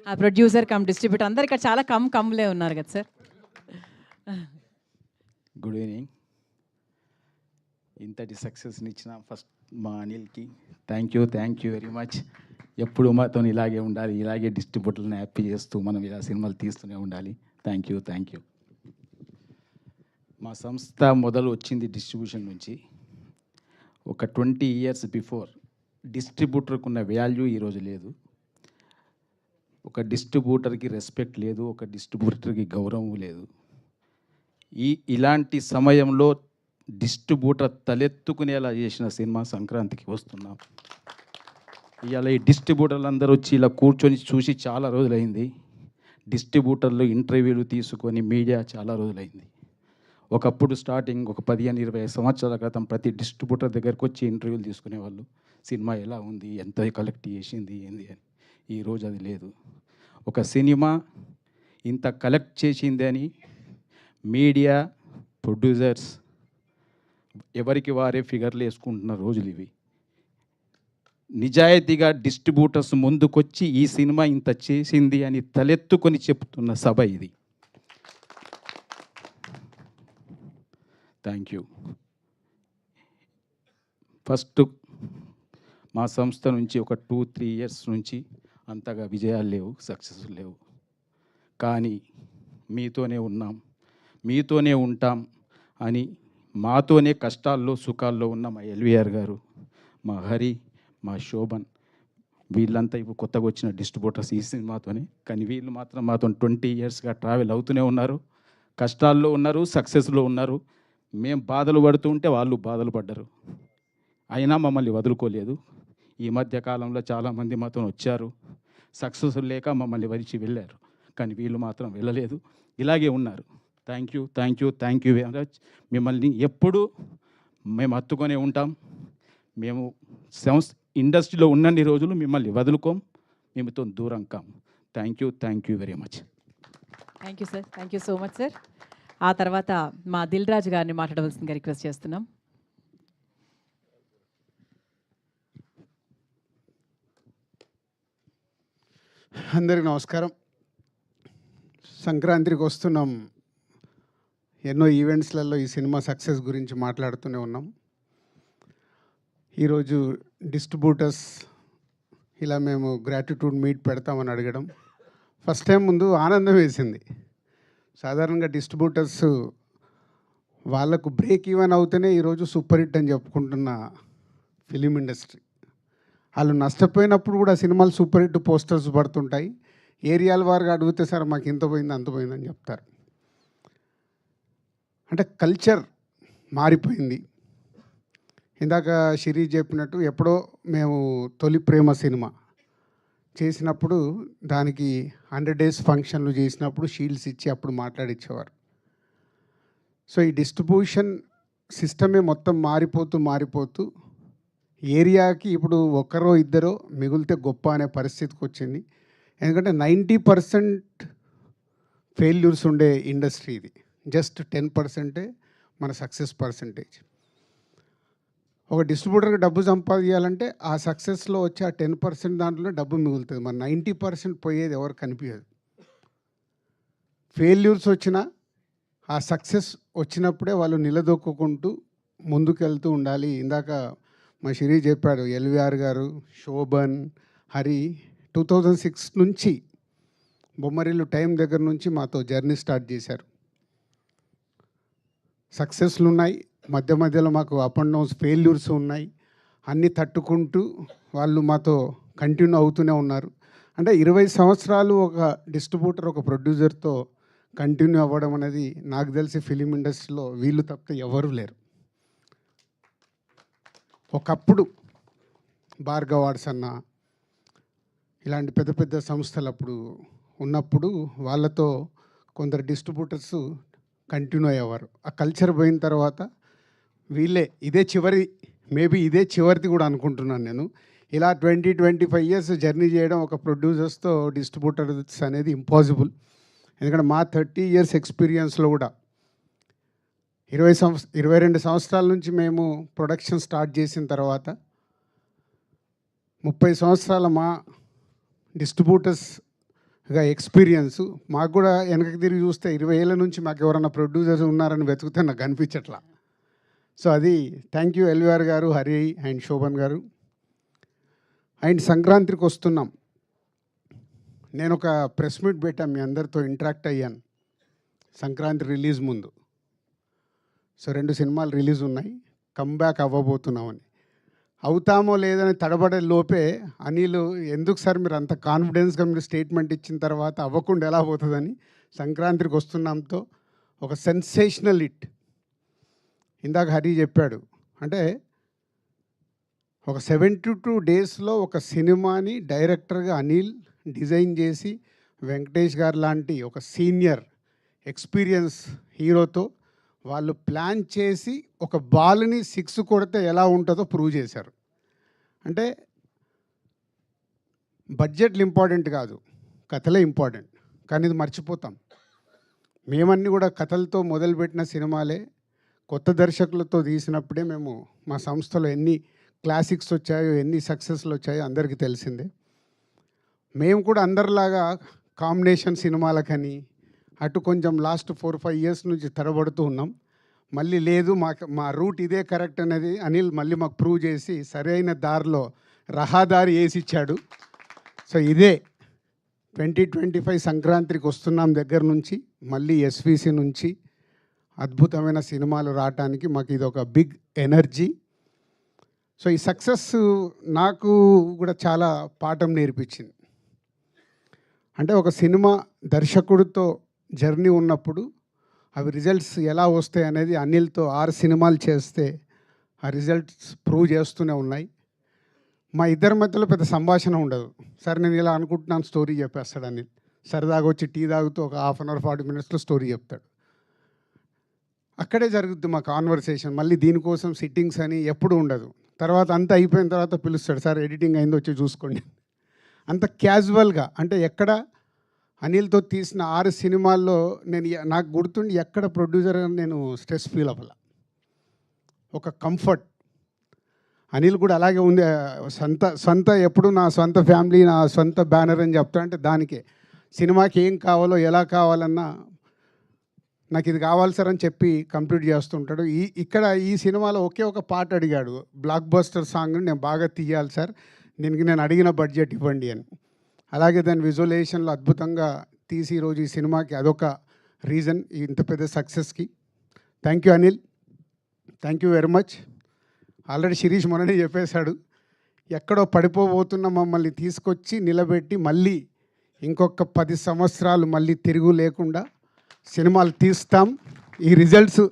ఆ ప్రొడ్యూసర్ కమ్ డిస్ట్రిబ్యూటర్ అందరు ఇక్కడ చాలా కమ్లే ఉన్నారు కదా సార్. Good evening. ఇంతటి సక్సెస్ని ఇచ్చిన ఫస్ట్ మా అనిల్కి థ్యాంక్ యూ వెరీ మచ్. ఎప్పుడు మాతో ఇలాగే ఉండాలి, ఇలాగే డిస్ట్రిబ్యూటర్ని హ్యాపీ చేస్తూ మనం ఇలా సినిమాలు తీస్తూనే ఉండాలి. Thank you. మా సంస్థ మొదలు వచ్చింది డిస్ట్రిబ్యూషన్ నుంచి. ఒక 20 years బిఫోర్ డిస్ట్రిబ్యూటర్కి ఉన్న వాల్యూ ఈరోజు లేదు. ఒక డిస్ట్రిబ్యూటర్కి రెస్పెక్ట్ లేదు, ఒక డిస్ట్రిబ్యూటర్కి గౌరవం లేదు. ఇలాంటి సమయంలో డిస్ట్రిబ్యూటర్ తలెత్తుకునేలా చేసిన సినిమా సంక్రాంతికి వస్తున్నాం. ఇవాళ ఈ డిస్ట్రిబ్యూటర్లు అందరూ వచ్చి ఇలా కూర్చొని చూసి చాలా రోజులైంది. డిస్ట్రిబ్యూటర్లు ఇంటర్వ్యూలు తీసుకొని మీడియా చాలా రోజులైంది. ఒకప్పుడు స్టార్టింగ్ ఒక 15-20 సంవత్సరాల క్రితం ప్రతి డిస్ట్రిబ్యూటర్ దగ్గరకు వచ్చి ఇంటర్వ్యూలు తీసుకునేవాళ్ళు, సినిమా ఎలా ఉంది, ఎంత కలెక్ట్ చేసింది ఏంది అని. ఈరోజు అది లేదు. ఒక సినిమా ఇంత కలెక్ట్ చేసింది అని మీడియా, ప్రొడ్యూసర్స్ ఎవరికి వారే ఫిగర్లు వేసుకుంటున్న రోజులు ఇవి. నిజాయితీగా డిస్ట్రిబ్యూటర్స్ ముందుకొచ్చి ఈ సినిమా ఇంత చేసింది అని తలెత్తుకొని చెప్తున్న సభ ఇది. Thank you. ఫస్ట్ మా సంస్థ నుంచి ఒక 2-3 years నుంచి అంతగా విజయాలు లేవు, సక్సెస్ లేవు. కానీ మీతోనే ఉన్నాం, మీతోనే ఉంటాం అని మాతోనే కష్టాల్లో సుఖాల్లో ఉన్న మా ఎల్వీఆర్ గారు, మా హరి, మా శోభన్, వీళ్ళంతా ఇప్పుడు కొత్తగా వచ్చిన డిస్ట్రిబ్యూటర్స్ ఈ సినిమాతోనే. కానీ వీళ్ళు మాత్రం మాతో 20 yearsగా ట్రావెల్ అవుతూనే ఉన్నారు. కష్టాల్లో ఉన్నారు, సక్సెస్లో ఉన్నారు. మేము బాధలు పడుతూ ఉంటే వాళ్ళు బాధలు పడ్డారు, అయినా మమ్మల్ని వదులుకోలేదు. ఈ మధ్య కాలంలో చాలామంది మాతో వచ్చారు, సక్సెస్ లేక మమ్మల్ని వరిచి వెళ్ళారు. కానీ వీళ్ళు మాత్రం వెళ్ళలేదు, ఇలాగే ఉన్నారు. Thank you very much. మిమ్మల్ని ఎప్పుడు మేము హత్తుకొనే ఉంటాం. మేము ఇండస్ట్రీలో ఉన్నన్ని రోజులు మిమ్మల్ని వదులుకోం, మేముతో దూరం కాం. Thank you very much. Thank you sir. Thank you so much sir. ఆ తర్వాత మా దిల్ రాజు గారిని మాట్లాడవలసిందిగా రిక్వెస్ట్ చేస్తున్నాం. అందరికీ నమస్కారం. సంక్రాంతికి వస్తున్నాం. ఎన్నో ఈవెంట్స్లలో ఈ సినిమా సక్సెస్ గురించి మాట్లాడుతూనే ఉన్నాం. ఈరోజు డిస్ట్రిబ్యూటర్స్ ఇలా మేము గ్రాటిట్యూడ్ మీట్ పెడతామని అడగడం ఫస్ట్ టైం ముందు ఆనందం వేసింది. సాధారణంగా డిస్ట్రిబ్యూటర్స్ వాళ్ళకు బ్రేక్ ఈవెన్ అవుతేనే ఈరోజు సూపర్ హిట్ అని చెప్పుకుంటున్న ఫిలిం ఇండస్ట్రీ. వాళ్ళు నష్టపోయినప్పుడు కూడా సినిమాలు సూపర్ హిట్ పోస్టర్స్ పడుతుంటాయి. ఏరియాల వారుగా అడిగితే సార్ మాకు ఇంత పోయింది అంత పోయిందని చెప్తారు. అంటే కల్చర్ మారిపోయింది. ఇందాక శిరీష్ చెప్పినట్టు ఎప్పుడో మేము తొలి ప్రేమ సినిమా చేసినప్పుడు దానికి 100 days ఫంక్షన్లు చేసినప్పుడు షీల్డ్స్ ఇచ్చి అప్పుడు మాట్లాడిచ్చేవారు. సో ఈ డిస్ట్రిబ్యూషన్ సిస్టమే మొత్తం మారిపోతూ ఏరియాకి ఇప్పుడు ఒకరో ఇద్దరో మిగిలితే గొప్ప అనే పరిస్థితికి వచ్చింది. ఎందుకంటే 90% ఫెయిల్యూర్స్ ఉండే ఇండస్ట్రీ ఇది. జస్ట్ 10% మన సక్సెస్ పర్సంటేజ్. ఒక డిస్ట్రిబ్యూటర్కి డబ్బు సంపాదించాలంటే ఆ సక్సెస్లో వచ్చే ఆ 10% దాంట్లోనే డబ్బు మిగులుతుంది. మరి 90% పోయేది ఎవరు కనిపించదు. ఫెయిల్యూర్స్ వచ్చినా ఆ సక్సెస్ వచ్చినప్పుడే వాళ్ళు నిలదొక్కుంటూ ముందుకెళ్తూ ఉండాలి. ఇందాక మా శిరీష్ చెప్పాడు, ఎల్విఆర్ గారు, శోభన్, హరి 2006 నుంచి బొమ్మరిల్లు టైం దగ్గర నుంచి మాతో జర్నీ స్టార్ట్ చేశారు. సక్సెస్లు ఉన్నాయి, మధ్య మధ్యలో మాకు అప్ అండ్ డౌన్స్ ఫెయిల్యూర్స్ ఉన్నాయి. అన్నీ తట్టుకుంటూ వాళ్ళు మాతో కంటిన్యూ అవుతూనే ఉన్నారు. అంటే 20 సంవత్సరాలు ఒక డిస్ట్రిబ్యూటర్ ఒక ప్రొడ్యూసర్తో కంటిన్యూ అవ్వడం అనేది నాకు తెలిసి ఫిలిం ఇండస్ట్రీలో వీళ్ళు తప్పితే ఎవరూ లేరు. ఒకప్పుడు భార్గవ్ ఆర్ట్స్ అన్న ఇలాంటి పెద్ద పెద్ద సంస్థలు అప్పుడు ఉన్నప్పుడు వాళ్ళతో కొందరు డిస్ట్రిబ్యూటర్స్ కంటిన్యూ అయ్యేవారు. ఆ కల్చర్ పోయిన తర్వాత వీళ్ళే ఇదే చివరి, మేబీ ఇదే చివరిది కూడా అనుకుంటున్నాను నేను. ఇలా 20-25 ఇయర్స్ జర్నీ చేయడం ఒక ప్రొడ్యూసర్స్తో డిస్ట్రిబ్యూటర్స్ అనేది ఇంపాసిబుల్. ఎందుకంటే మా 30 ఇయర్స్ ఎక్స్పీరియన్స్లో కూడా 22 సంవత్సరాల నుంచి మేము ప్రొడక్షన్ స్టార్ట్ చేసిన తర్వాత 30 సంవత్సరాల మా డిస్ట్రిబ్యూటర్స్గా ఎక్స్పీరియన్స్ మాకు కూడా వెనక్కి తిరిగి చూస్తే 20 ఏళ్ళ నుంచి మాకు ఎవరైనా ప్రొడ్యూసర్స్ ఉన్నారని వెతుకుతే నాకు కనిపించట్లా. సో అది థ్యాంక్ యూ ఎల్విఆర్ గారు, హరి అండ్ శోభన్ గారు. అండ్ సంక్రాంతికి వస్తున్నాం. నేను ఒక ప్రెస్ మీట్ పెట్టాను, మీ అందరితో ఇంటరాక్ట్ అయ్యాను సంక్రాంతి రిలీజ్ ముందు. సో 2 సినిమాలు రిలీజ్ ఉన్నాయి, కమ్బ్యాక్ అవ్వబోతున్నామని. అవుతామో లేదని తడబడే లోపే అనిల్, ఎందుకు సార్ మీరు అంత కాన్ఫిడెన్స్గా మీరు స్టేట్మెంట్ ఇచ్చిన తర్వాత అవ్వకుండా ఎలా పోతుందని సంక్రాంతికి వస్తున్నాంతో ఒక సెన్సేషనల్ హిట్. ఇందాక హరి చెప్పాడు, అంటే ఒక 72 డేస్లో ఒక సినిమాని డైరెక్టర్గా అనిల్ డిజైన్ చేసి వెంకటేష్ గారు లాంటి ఒక సీనియర్ ఎక్స్పీరియన్స్ హీరోతో వాళ్ళు ప్లాన్ చేసి ఒక బాల్ని 6 కొడితే ఎలా ఉంటుందో ప్రూవ్ చేశారు. అంటే బడ్జెట్లు ఇంపార్టెంట్ కాదు, కథలే ఇంపార్టెంట్. కానీ ఇది మర్చిపోతాం. మేమన్నీ కూడా కథలతో మొదలుపెట్టిన సినిమాలే కొత్త దర్శకులతో తీసినప్పుడే మేము మా సంస్థలో ఎన్ని క్లాసిక్స్ వచ్చాయో, ఎన్ని సక్సెస్లు వచ్చాయో అందరికీ తెలిసిందే. మేము కూడా అందరిలాగా కాంబినేషన్ సినిమాలకని అటు కొంచెం లాస్ట్ 4-5 ఇయర్స్ నుంచి తడబడుతూ ఉన్నాం. మళ్ళీ లేదు మా రూట్ ఇదే కరెక్ట్ అనేది అనిల్ మళ్ళీ మాకు ప్రూవ్ చేసి సరైన దారిలో రహదారి వేసి ఇచ్చాడు. సో ఇదే 2025 సంక్రాంతికి వస్తున్నాం దగ్గర నుంచి మళ్ళీ ఎస్విసి నుంచి అద్భుతమైన సినిమాలు రావటానికి మాకు ఇది ఒక బిగ్ ఎనర్జీ. సో ఈ సక్సెస్ నాకు కూడా చాలా పాఠం నేర్పించింది. అంటే ఒక సినిమా దర్శకుడితో జర్నీ ఉన్నప్పుడు అవి రిజల్ట్స్ ఎలా వస్తాయి అనేది అనిల్తో 6 సినిమాలు చేస్తే ఆ రిజల్ట్స్ ప్రూవ్ చేస్తూనే ఉన్నాయి. మా ఇద్దరి మధ్యలో పెద్ద సంభాషణ ఉండదు. సరే నేను ఇలా అనుకుంటున్నాను, స్టోరీ చెప్పేస్తాడు అనిల్. సరదాగా వచ్చి టీ తాగుతూ ఒక 1/2 అవర్ 40 మినిట్స్లో స్టోరీ చెప్తాడు. అక్కడే జరుగుద్ది మా కాన్వర్సేషన్. మళ్ళీ దీనికోసం సిట్టింగ్స్ అని ఎప్పుడు ఉండదు. తర్వాత అంతా అయిపోయిన తర్వాత పిలుస్తాడు, సార్ ఎడిటింగ్ అయిందో వచ్చి చూసుకోండి. అంత క్యాజువల్గా, అంటే ఎక్కడ అనిల్తో తీసిన 6 సినిమాల్లో నాకు గుర్తుండి ఎక్కడ ప్రొడ్యూసర్ నేను స్ట్రెస్ ఫీల్ అవ్వాల. ఒక కంఫర్ట్. అనిల్ కూడా అలాగే ఉంది. సొంత ఎప్పుడు నా సొంత ఫ్యామిలీ, నా సొంత బ్యానర్ అని చెప్తా, అంటే దానికే సినిమాకి ఏం కావాలో ఎలా కావాలన్నా నాకు ఇది కావాలి సార్ అని చెప్పి కంప్లీట్ చేస్తుంటాడు. ఇక్కడ ఈ సినిమాలో ఒకే ఒక పాట అడిగాడు, బ్లాక్ బస్టర్ సాంగ్ నేను బాగా తీయాలి సార్, దీనికి నేను అడిగిన బడ్జెట్ ఇవ్వండి అని. అలాగే దాని విజువలైజేషన్లో అద్భుతంగా తీసి ఈరోజు ఈ సినిమాకి అదొక రీజన్ ఇంత పెద్ద సక్సెస్కి. Thank you Anil, thank you very much. Already Shirish మొన్ననే చెప్పేశాడు, ఎక్కడో పడిపోబోతున్న మమ్మల్ని తీసుకొచ్చి నిలబెట్టి మళ్ళీ ఇంకొక 10 సంవత్సరాలు మళ్ళీ తిరుగు లేకుండా సినిమాలు తీస్తాం. ఈ రిజల్ట్స్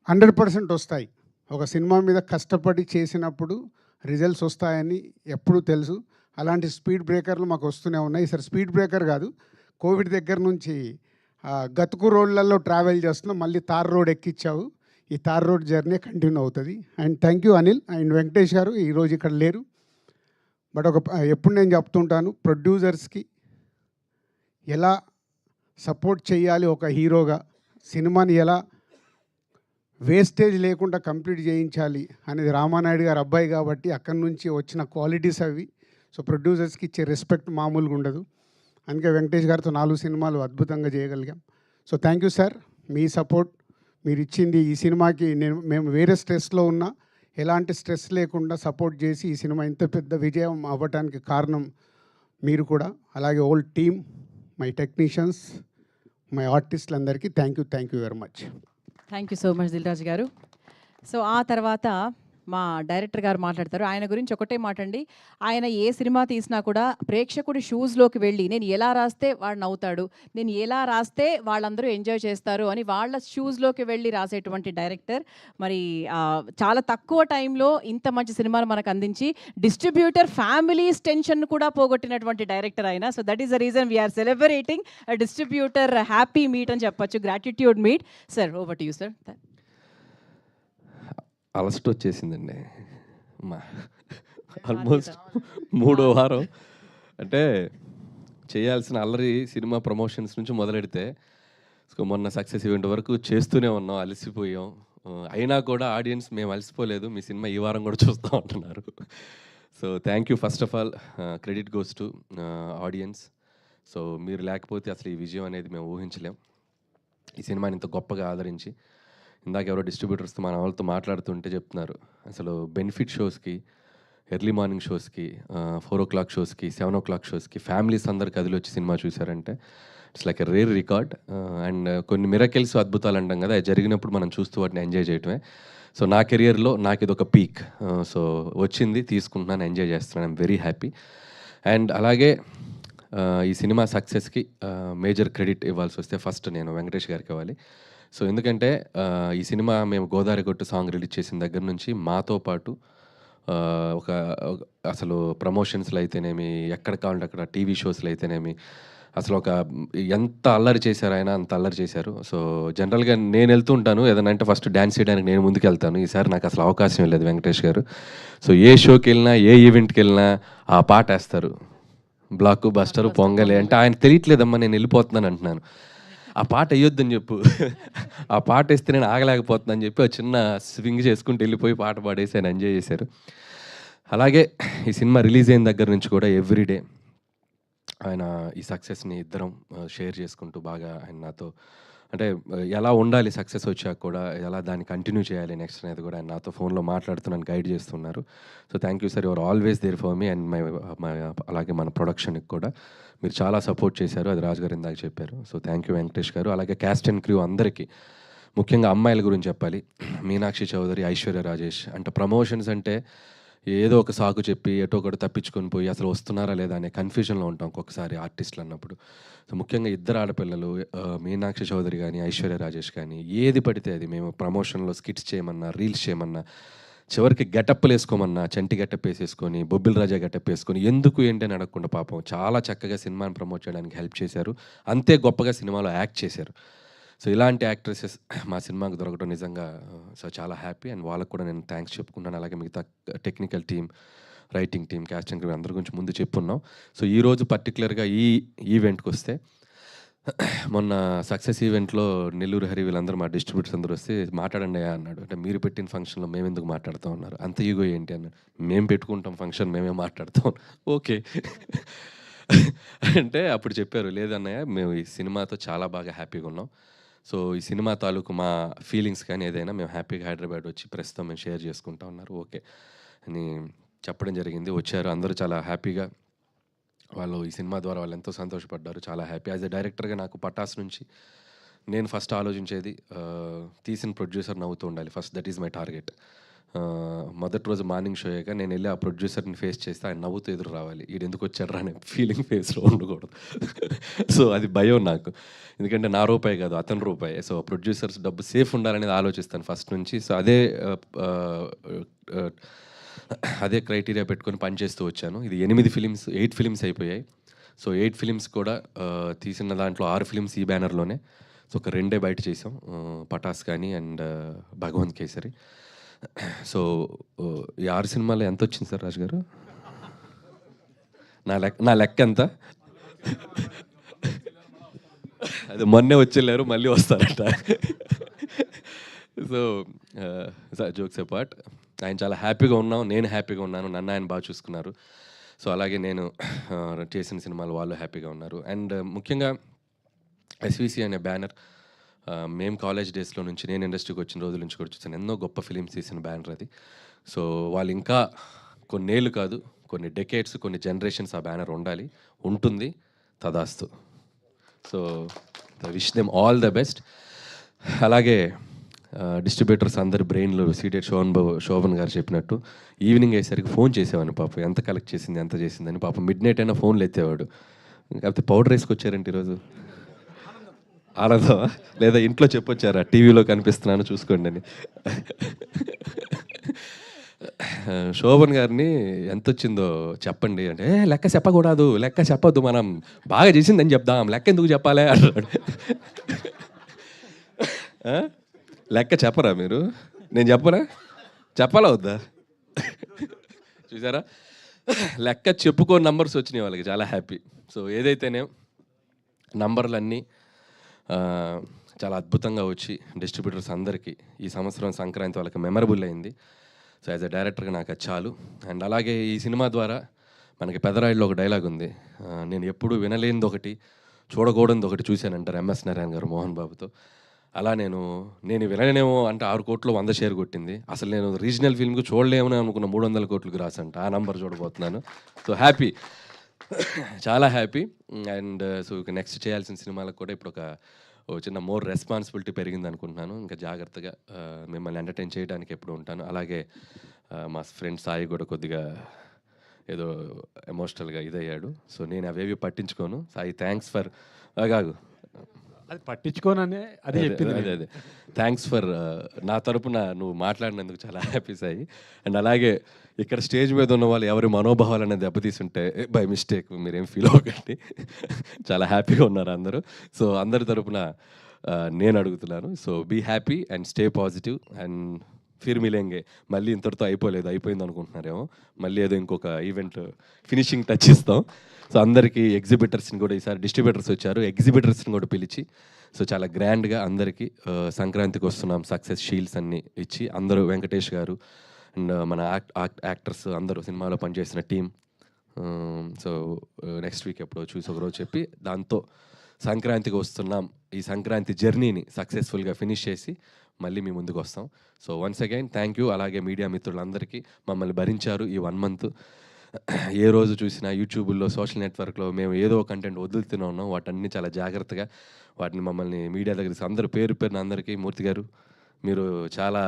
100% వస్తాయి. ఒక సినిమా మీద కష్టపడి చేసినప్పుడు రిజల్ట్స్ వస్తాయని ఎప్పుడూ తెలుసు. అలాంటి స్పీడ్ బ్రేకర్లు మాకు వస్తూనే ఉన్నాయి. సరే స్పీడ్ బ్రేకర్ కాదు, కోవిడ్ దగ్గర నుంచి గతుకు రోడ్లలో ట్రావెల్ చేస్తున్నాం, మళ్ళీ తార్ రోడ్ ఎక్కించావు. ఈ తార్ రోడ్ జర్నీ కంటిన్యూ అవుతుంది. And thank you Anil and Venkatesh garu, ఈరోజు ఇక్కడ లేరు. బట్ ఎప్పుడు నేను చెప్తుంటాను, ప్రొడ్యూసర్స్కి ఎలా సపోర్ట్ చేయాలి, ఒక హీరోగా సినిమాని ఎలా వేస్టేజ్ లేకుండా కంప్లీట్ చేయించాలి అనేది రామానాయుడు గారు అబ్బాయి కాబట్టి అక్కడి నుంచి వచ్చిన క్వాలిటీస్ అవి. సో ప్రొడ్యూసర్స్కి ఇచ్చే రెస్పెక్ట్ మామూలుగా ఉండదు. అందుకే వెంకటేష్ గారితో 4 సినిమాలు అద్భుతంగా చేయగలిగాం. సో థ్యాంక్ యూ సార్, మీ సపోర్ట్ మీరు ఇచ్చింది ఈ సినిమాకి. మేము వేరే స్ట్రెస్లో ఉన్నా ఎలాంటి స్ట్రెస్ లేకుండా సపోర్ట్ చేసి ఈ సినిమా ఇంత పెద్ద విజయం అవ్వటానికి కారణం మీరు కూడా. అలాగే old team, my technicians, my ఆర్టిస్టులందరికీ thank you very much. Thank you so much Dilraj గారు. సో ఆ తర్వాత మా డైరెక్టర్ గారు మాట్లాడతారు. ఆయన గురించి ఒకటే మాట అండి, ఆయన ఏ సినిమా తీసినా కూడా ప్రేక్షకుడి షూస్లోకి వెళ్ళి నేను ఎలా రాస్తే వాడు నవ్వుతాడు, నేను ఎలా రాస్తే వాళ్ళందరూ ఎంజాయ్ చేస్తారు అని వాళ్ళ షూస్లోకి వెళ్ళి రాసేటువంటి డైరెక్టర్. మరి చాలా తక్కువ టైంలో ఇంత మంచి సినిమాను మనకు అందించి డిస్ట్రిబ్యూటర్ ఫ్యామిలీస్ టెన్షన్ కూడా పోగొట్టినటువంటి డైరెక్టర్ ఆయన. So that is the reason we are celebrating distributor happy meet అని చెప్పొచ్చు, gratitude meet. Sir over to you sir. అలస్ట్ వచ్చేసిందండి మా ఆల్మోస్ట్ 3వ వారం. అంటే చేయాల్సిన అల్లరి సినిమా ప్రమోషన్స్ నుంచి మొదలెడితే మొన్న సక్సెస్ ఈవెంట్ వరకు చేస్తూనే ఉన్నాం, అలసిపోయాం. అయినా కూడా ఆడియన్స్ మేము అలసిపోలేదు, మీ సినిమా ఈ వారం కూడా చూస్తూ ఉంటున్నారు. So thank you first of all, credit goes to audience. So మీరు లేకపోతే అసలు ఈ విజయం అనేది మేము ఊహించలేం. ఈ సినిమాని ఇంత గొప్పగా ఆదరించి, ఇందాక ఎవరో డిస్ట్రిబ్యూటర్స్తో మన వాళ్ళతో మాట్లాడుతుంటే చెప్తున్నారు, అసలు బెనిఫిట్ షోస్కి, ఎర్లీ మార్నింగ్ షోస్కి, 4 o'clock షోస్కి, 7 o'clock షోస్కి ఫ్యామిలీస్ అందరు కదిలి వచ్చి సినిమా చూసారంటే it's like a rare record. And కొన్ని మిరకిల్స్, అద్భుతాలు అంటాం కదా, అది జరిగినప్పుడు మనం చూస్తూ వాటిని ఎంజాయ్ చేయటమే. సో నా కెరియర్లో నాకు ఇది ఒక పీక్. సో వచ్చింది, తీసుకుంటున్నాను, ఎంజాయ్ చేస్తున్నాను, ఐమ్ వెరీ హ్యాపీ. అండ్ అలాగే ఈ సినిమా సక్సెస్కి మేజర్ క్రెడిట్ ఇవ్వాల్సి వస్తే ఫస్ట్ నేను వెంకటేష్ గారికి ఇవ్వాలి. సో ఎందుకంటే ఈ సినిమా మేము గోదావరి గొట్టు సాంగ్ రిలీజ్ చేసిన దగ్గర నుంచి మాతో పాటు ఒక అసలు ప్రమోషన్స్లో అయితేనేమి, ఎక్కడ కావాలంటే అక్కడ టీవీ షోస్లో అయితేనేమి, అసలు ఒక ఎంత అల్లరి చేశారు ఆయన, అంత అల్లరి చేశారు. సో జనరల్గా నేను వెళ్తూ ఉంటాను ఏదైనా అంటే ఫస్ట్ డ్యాన్స్ చేయడానికి నేను ముందుకు వెళ్తాను. ఈసారి నాకు అసలు అవకాశం లేదు వెంకటేష్ గారు. సో ఏ షోకి వెళ్ళినా, ఏ ఈవెంట్కి వెళ్ళినా ఆ పాట వేస్తారు, బ్లాక్ బస్టరు పొంగలే అంటే ఆయన తెలియట్లేదమ్మా నేను వెళ్ళిపోతున్నాను అంటున్నాను. ఆ పాట వేయొద్దని చెప్పు, ఆ పాట వేస్తే నేను ఆగలేకపోతున్నాను చెప్పి ఒక చిన్న స్వింగ్ చేసుకుంటూ వెళ్ళిపోయి పాట పాడేసి ఆయన ఎంజాయ్ చేశారు. అలాగే ఈ సినిమా రిలీజ్ అయిన దగ్గర నుంచి కూడా ఎవ్రీడే ఆయన ఈ సక్సెస్ని ఇద్దరం షేర్ చేసుకుంటూ బాగా ఆయన నాతో అంటే ఎలా ఉండాలి సక్సెస్ వచ్చాక కూడా, ఎలా దాన్ని కంటిన్యూ చేయాలి నెక్స్ట్ అనేది కూడా ఆయన నాతో ఫోన్లో మాట్లాడుతున్నాను, గైడ్ చేస్తున్నారు. So thank you sir, your always there for me and అలాగే మన ప్రొడక్షన్కి కూడా మీరు చాలా సపోర్ట్ చేశారు, అది రాజు గారు ఇందాక చెప్పారు. సో థ్యాంక్ యూ వెంకటేష్ గారు. అలాగే క్యాస్ట్ అండ్ క్రూ అందరికీ, ముఖ్యంగా అమ్మాయిల గురించి చెప్పాలి, మీనాక్షి చౌదరి, ఐశ్వర్య రాజేష్. అంటే ప్రమోషన్స్ అంటే ఏదో ఒక సాకు చెప్పి ఎటో ఒకటి తప్పించుకొని పోయి అసలు వస్తున్నారా లేదా అనే కన్ఫ్యూజన్లో ఉంటాం ఒక్కొక్కసారి ఆర్టిస్టులు అన్నప్పుడు. సో ముఖ్యంగా ఇద్దరు ఆడపిల్లలు, మీనాక్షి చౌదరి కానీ ఐశ్వర్య రాజేష్ కానీ, ఏది పడితే అది మేము ప్రమోషన్లో స్కిట్స్ చేయమన్నా, రీల్స్ చేయమన్నా, చివరికి గెటప్లు వేసుకోమన్నా చంటి గెటప్ వేసేసుకొని, బొబ్బిల్ రాజా గెటప్ వేసుకొని, ఎందుకు ఏంటి అని అడగకుండా పాపం చాలా చక్కగా సినిమాని ప్రమోట్ చేయడానికి హెల్ప్ చేశారు. అంతే గొప్పగా సినిమాలో యాక్ట్ చేశారు. సో ఇలాంటి యాక్ట్రెసెస్ మా సినిమాకు దొరకడం నిజంగా సో చాలా హ్యాపీ. అండ్ వాళ్ళకు కూడా నేను థ్యాంక్స్ చెప్పుకుంటాను. అలాగే మిగతా technical team, writing team, casting team అందరి గురించి ముందు చెప్పున్నాం. సో ఈరోజు పర్టికులర్గా ఈ ఈవెంట్కి వస్తే, మొన్న సక్సెస్ ఈవెంట్లో నెల్లూరు హరి వీళ్ళందరూ మా డిస్ట్రిబ్యూటర్స్ అందరూ వస్తే మాట్లాడండి అన్నాడు. అంటే మీరు పెట్టిన ఫంక్షన్లో మేము ఎందుకు మాట్లాడుతూ ఉన్నారు, అంత ఈగో ఏంటి అన్నాడు. మేము పెట్టుకుంటాం ఫంక్షన్, మేమే మాట్లాడుతాం. ఓకే అంటే అప్పుడు చెప్పారు, లేదన్నయ్య మేము ఈ సినిమాతో చాలా బాగా హ్యాపీగా ఉన్నాం. సో ఈ సినిమా తాలూకు మా ఫీలింగ్స్ కానీ ఏదైనా మేము హ్యాపీగా హైదరాబాద్ వచ్చి ప్రస్తుతం మేము షేర్ చేసుకుంటా ఉన్నారు ఓకే అని చెప్పడం జరిగింది. వచ్చారు అందరూ చాలా హ్యాపీగా, వాళ్ళు ఈ సినిమా ద్వారా వాళ్ళు ఎంతో సంతోషపడ్డారు, చాలా హ్యాపీ. యాజ్ ఎ డైరెక్టర్గా నాకు పటాస్ నుంచి నేను ఫస్ట్ ఆలోచించేది తీసిన ప్రొడ్యూసర్ నవ్వుతూ ఉండాలి first, that is my target. మొదటి రోజు మార్నింగ్ షో అయ్యాక నేను వెళ్ళి ఆ ప్రొడ్యూసర్ని ఫేస్ చేస్తే ఆయన నవ్వుతూ ఎదురు రావాలి, వీడు ఎందుకు వచ్చాడు అనే ఫీలింగ్ ఫేస్లో ఉండకూడదు. సో అది భయం నాకు, ఎందుకంటే నా రూపాయి కాదు అతని రూపాయి. సో ప్రొడ్యూసర్స్ డబ్బు సేఫ్ ఉండాలనేది ఆలోచిస్తాను ఫస్ట్ నుంచి. సో అదే క్రైటీరియా పెట్టుకొని పనిచేస్తూ వచ్చాను. ఇది 8 ఫిలిమ్స్ అయిపోయాయి. సో 8 ఫిలిమ్స్ కూడా తీసిన దాంట్లో 6 ఫిలిమ్స్ ఈ బ్యానర్లోనే. సో ఒక 2 బయట చేసాం, పటాస్ కానీ అండ్ భగవంత్ కేసరి. సో ఈ 6 సినిమాలో ఎంత వచ్చింది సార్ రాజు గారు? నా లెక్క ఎంత? అది మొన్నే వచ్చేళ్ళారు, మళ్ళీ వస్తారట. సో జోక్స్ అపార్ట్, ఆయన చాలా హ్యాపీగా ఉన్నాం, నేను హ్యాపీగా ఉన్నాను, నన్ను ఆయన బాగా చూసుకున్నారు. సో అలాగే నేను చేసిన సినిమాలు వాళ్ళు హ్యాపీగా ఉన్నారు. అండ్ ముఖ్యంగా ఎస్విసి అనే బ్యానర్ మేము కాలేజ్ డేస్లో నుంచి, నేను ఇండస్ట్రీకి వచ్చిన రోజుల నుంచి కూడా చూసాను, ఎన్నో గొప్ప ఫిలిమ్స్ తీసిన బ్యానర్ అది. సో వాళ్ళు ఇంకా కొన్నేళ్ళు కాదు, కొన్ని డెకేడ్స్, కొన్ని జనరేషన్స్ ఆ బ్యానర్ ఉండాలి, ఉంటుంది, తదాస్తు. So wish them all the best. అలాగే డిస్ట్రిబ్యూటర్స్ అందరి బ్రెయిన్లు సీటెడ్ శోభన్ గారు చెప్పినట్టు ఈవినింగ్ అయ్యేసరికి ఫోన్ చేసేవాడిని, పాపం ఎంత కలెక్ట్ చేసింది, ఎంత చేసిందని. పాపం మిడ్ నైట్ అయినా ఫోన్లు ఎత్తేవాడు. కాకపోతే పౌడర్ వేసుకొచ్చారంటే ఈరోజు ఆనందమా, లేదా ఇంట్లో చెప్పొచ్చారా టీవీలో కనిపిస్తున్నాను చూసుకోండి అని. శోభన్ గారిని ఎంత వచ్చిందో చెప్పండి అంటే, లెక్క చెప్పకూడదు, లెక్క చెప్పొద్దు, మనం బాగా చేసిందని చెప్దాం, లెక్క ఎందుకు చెప్పాలి అంటాడు. లెక్క చెప్పరా మీరు? నేను చెప్పరా? చెప్పాలా వద్దా? చూసారా, లెక్క చెప్పుకో నంబర్స్ వచ్చినాయి వాళ్ళకి, చాలా హ్యాపీ. సో ఏదైతేనే నంబర్లన్నీ చాలా అద్భుతంగా వచ్చి డిస్ట్రిబ్యూటర్స్ అందరికీ ఈ సంవత్సరం సంక్రాంతి వాళ్ళకి మెమరబుల్ అయింది. సో యాజ్ అ డైరెక్టర్గా నాకు అది చాలు. అండ్ అలాగే ఈ సినిమా ద్వారా మనకి పెదరాయిలో ఒక డైలాగ్ ఉంది, నేను ఎప్పుడు వినలేనిది ఒకటి, చూడకూడనిది ఒకటి చూశానంటారు ఎంఎస్ నారాయణ గారు మోహన్ బాబుతో. అలా నేను వినలేనేమో అంటే 6 కోట్లు 100 షేర్ కొట్టింది. అసలు నేను రీజనల్ ఫిల్మ్కి చూడలేమని అనుకున్న 300 కోట్లకు రాసంట, ఆ నంబర్ చూడబోతున్నాను. సో హ్యాపీ, చాలా హ్యాపీ. అండ్ సో ఇక నెక్స్ట్ చేయాల్సిన సినిమాలకు కూడా ఇప్పుడు ఒక చిన్న మోర్ రెస్పాన్సిబిలిటీ పెరిగింది అనుకుంటున్నాను. ఇంకా జాగ్రత్తగా మిమ్మల్ని ఎంటర్టైన్ చేయడానికి ఎప్పుడు ఉంటాను. అలాగే మా ఫ్రెండ్ సాయి కూడా కొద్దిగా ఏదో ఎమోషనల్గా ఇదయ్యాడు. సో నేను అవేవి పట్టించుకోను. సాయి థ్యాంక్స్ ఫర్ కాదు అది పట్టించుకోననే అదే చెప్పింది. అదే థ్యాంక్స్ ఫర్ నా తరపున నువ్వు మాట్లాడినందుకు చాలా హ్యాపీ సాయి. అండ్ అలాగే ఇక్కడ స్టేజ్ మీద ఉన్న వాళ్ళు ఎవరి మనోభావాలనే దెబ్బతీసుంటే బై మిస్టేక్ మీరేం ఫీల్ అవ్వకండి, చాలా హ్యాపీగా ఉన్నారు అందరూ. సో అందరి తరపున నేను అడుగుతున్నాను, so be happy and stay positive and ఫిర్ మిలేంగే. మళ్ళీ ఇంతటితో అయిపోయింది అనుకుంటున్నారేమో, మళ్ళీ ఏదో ఇంకొక ఈవెంట్ ఫినిషింగ్ టచ్ ఇస్తాం. సో అందరికీ ఎగ్జిబిటర్స్ని కూడా, ఈసారి డిస్ట్రిబ్యూటర్స్ వచ్చారు, ఎగ్జిబిటర్స్ని కూడా పిలిచి సో చాలా గ్రాండ్గా అందరికీ సంక్రాంతికి వస్తున్నాం సక్సెస్ షీల్డ్స్ అన్నీ ఇచ్చి, అందరూ వెంకటేష్ గారు అండ్ మన యాక్టర్స్ అందరూ సినిమాలో పనిచేసిన టీం. సో నెక్స్ట్ వీక్ ఎప్పుడో చూసి ఒకరోజు చెప్పి దాంతో సంక్రాంతికి వస్తున్నాం, ఈ సంక్రాంతి జర్నీని సక్సెస్ఫుల్గా ఫినిష్ చేసి మళ్ళీ మీ ముందుకు వస్తాం. So once again thank you. అలాగే మీడియా మిత్రులందరికీ మమ్మల్ని భరించారు ఈ 1 month. ఏ రోజు చూసినా యూట్యూబ్లో, సోషల్ నెట్వర్క్లో మేము ఏదో కంటెంట్ వదులుతూనే ఉన్నాం. వాటన్ని చాలా జాగ్రత్తగా వాటిని మమ్మల్ని మీడియా దగ్గర అందరూ పేరున అందరికీ, మూర్తి గారు మీరు చాలా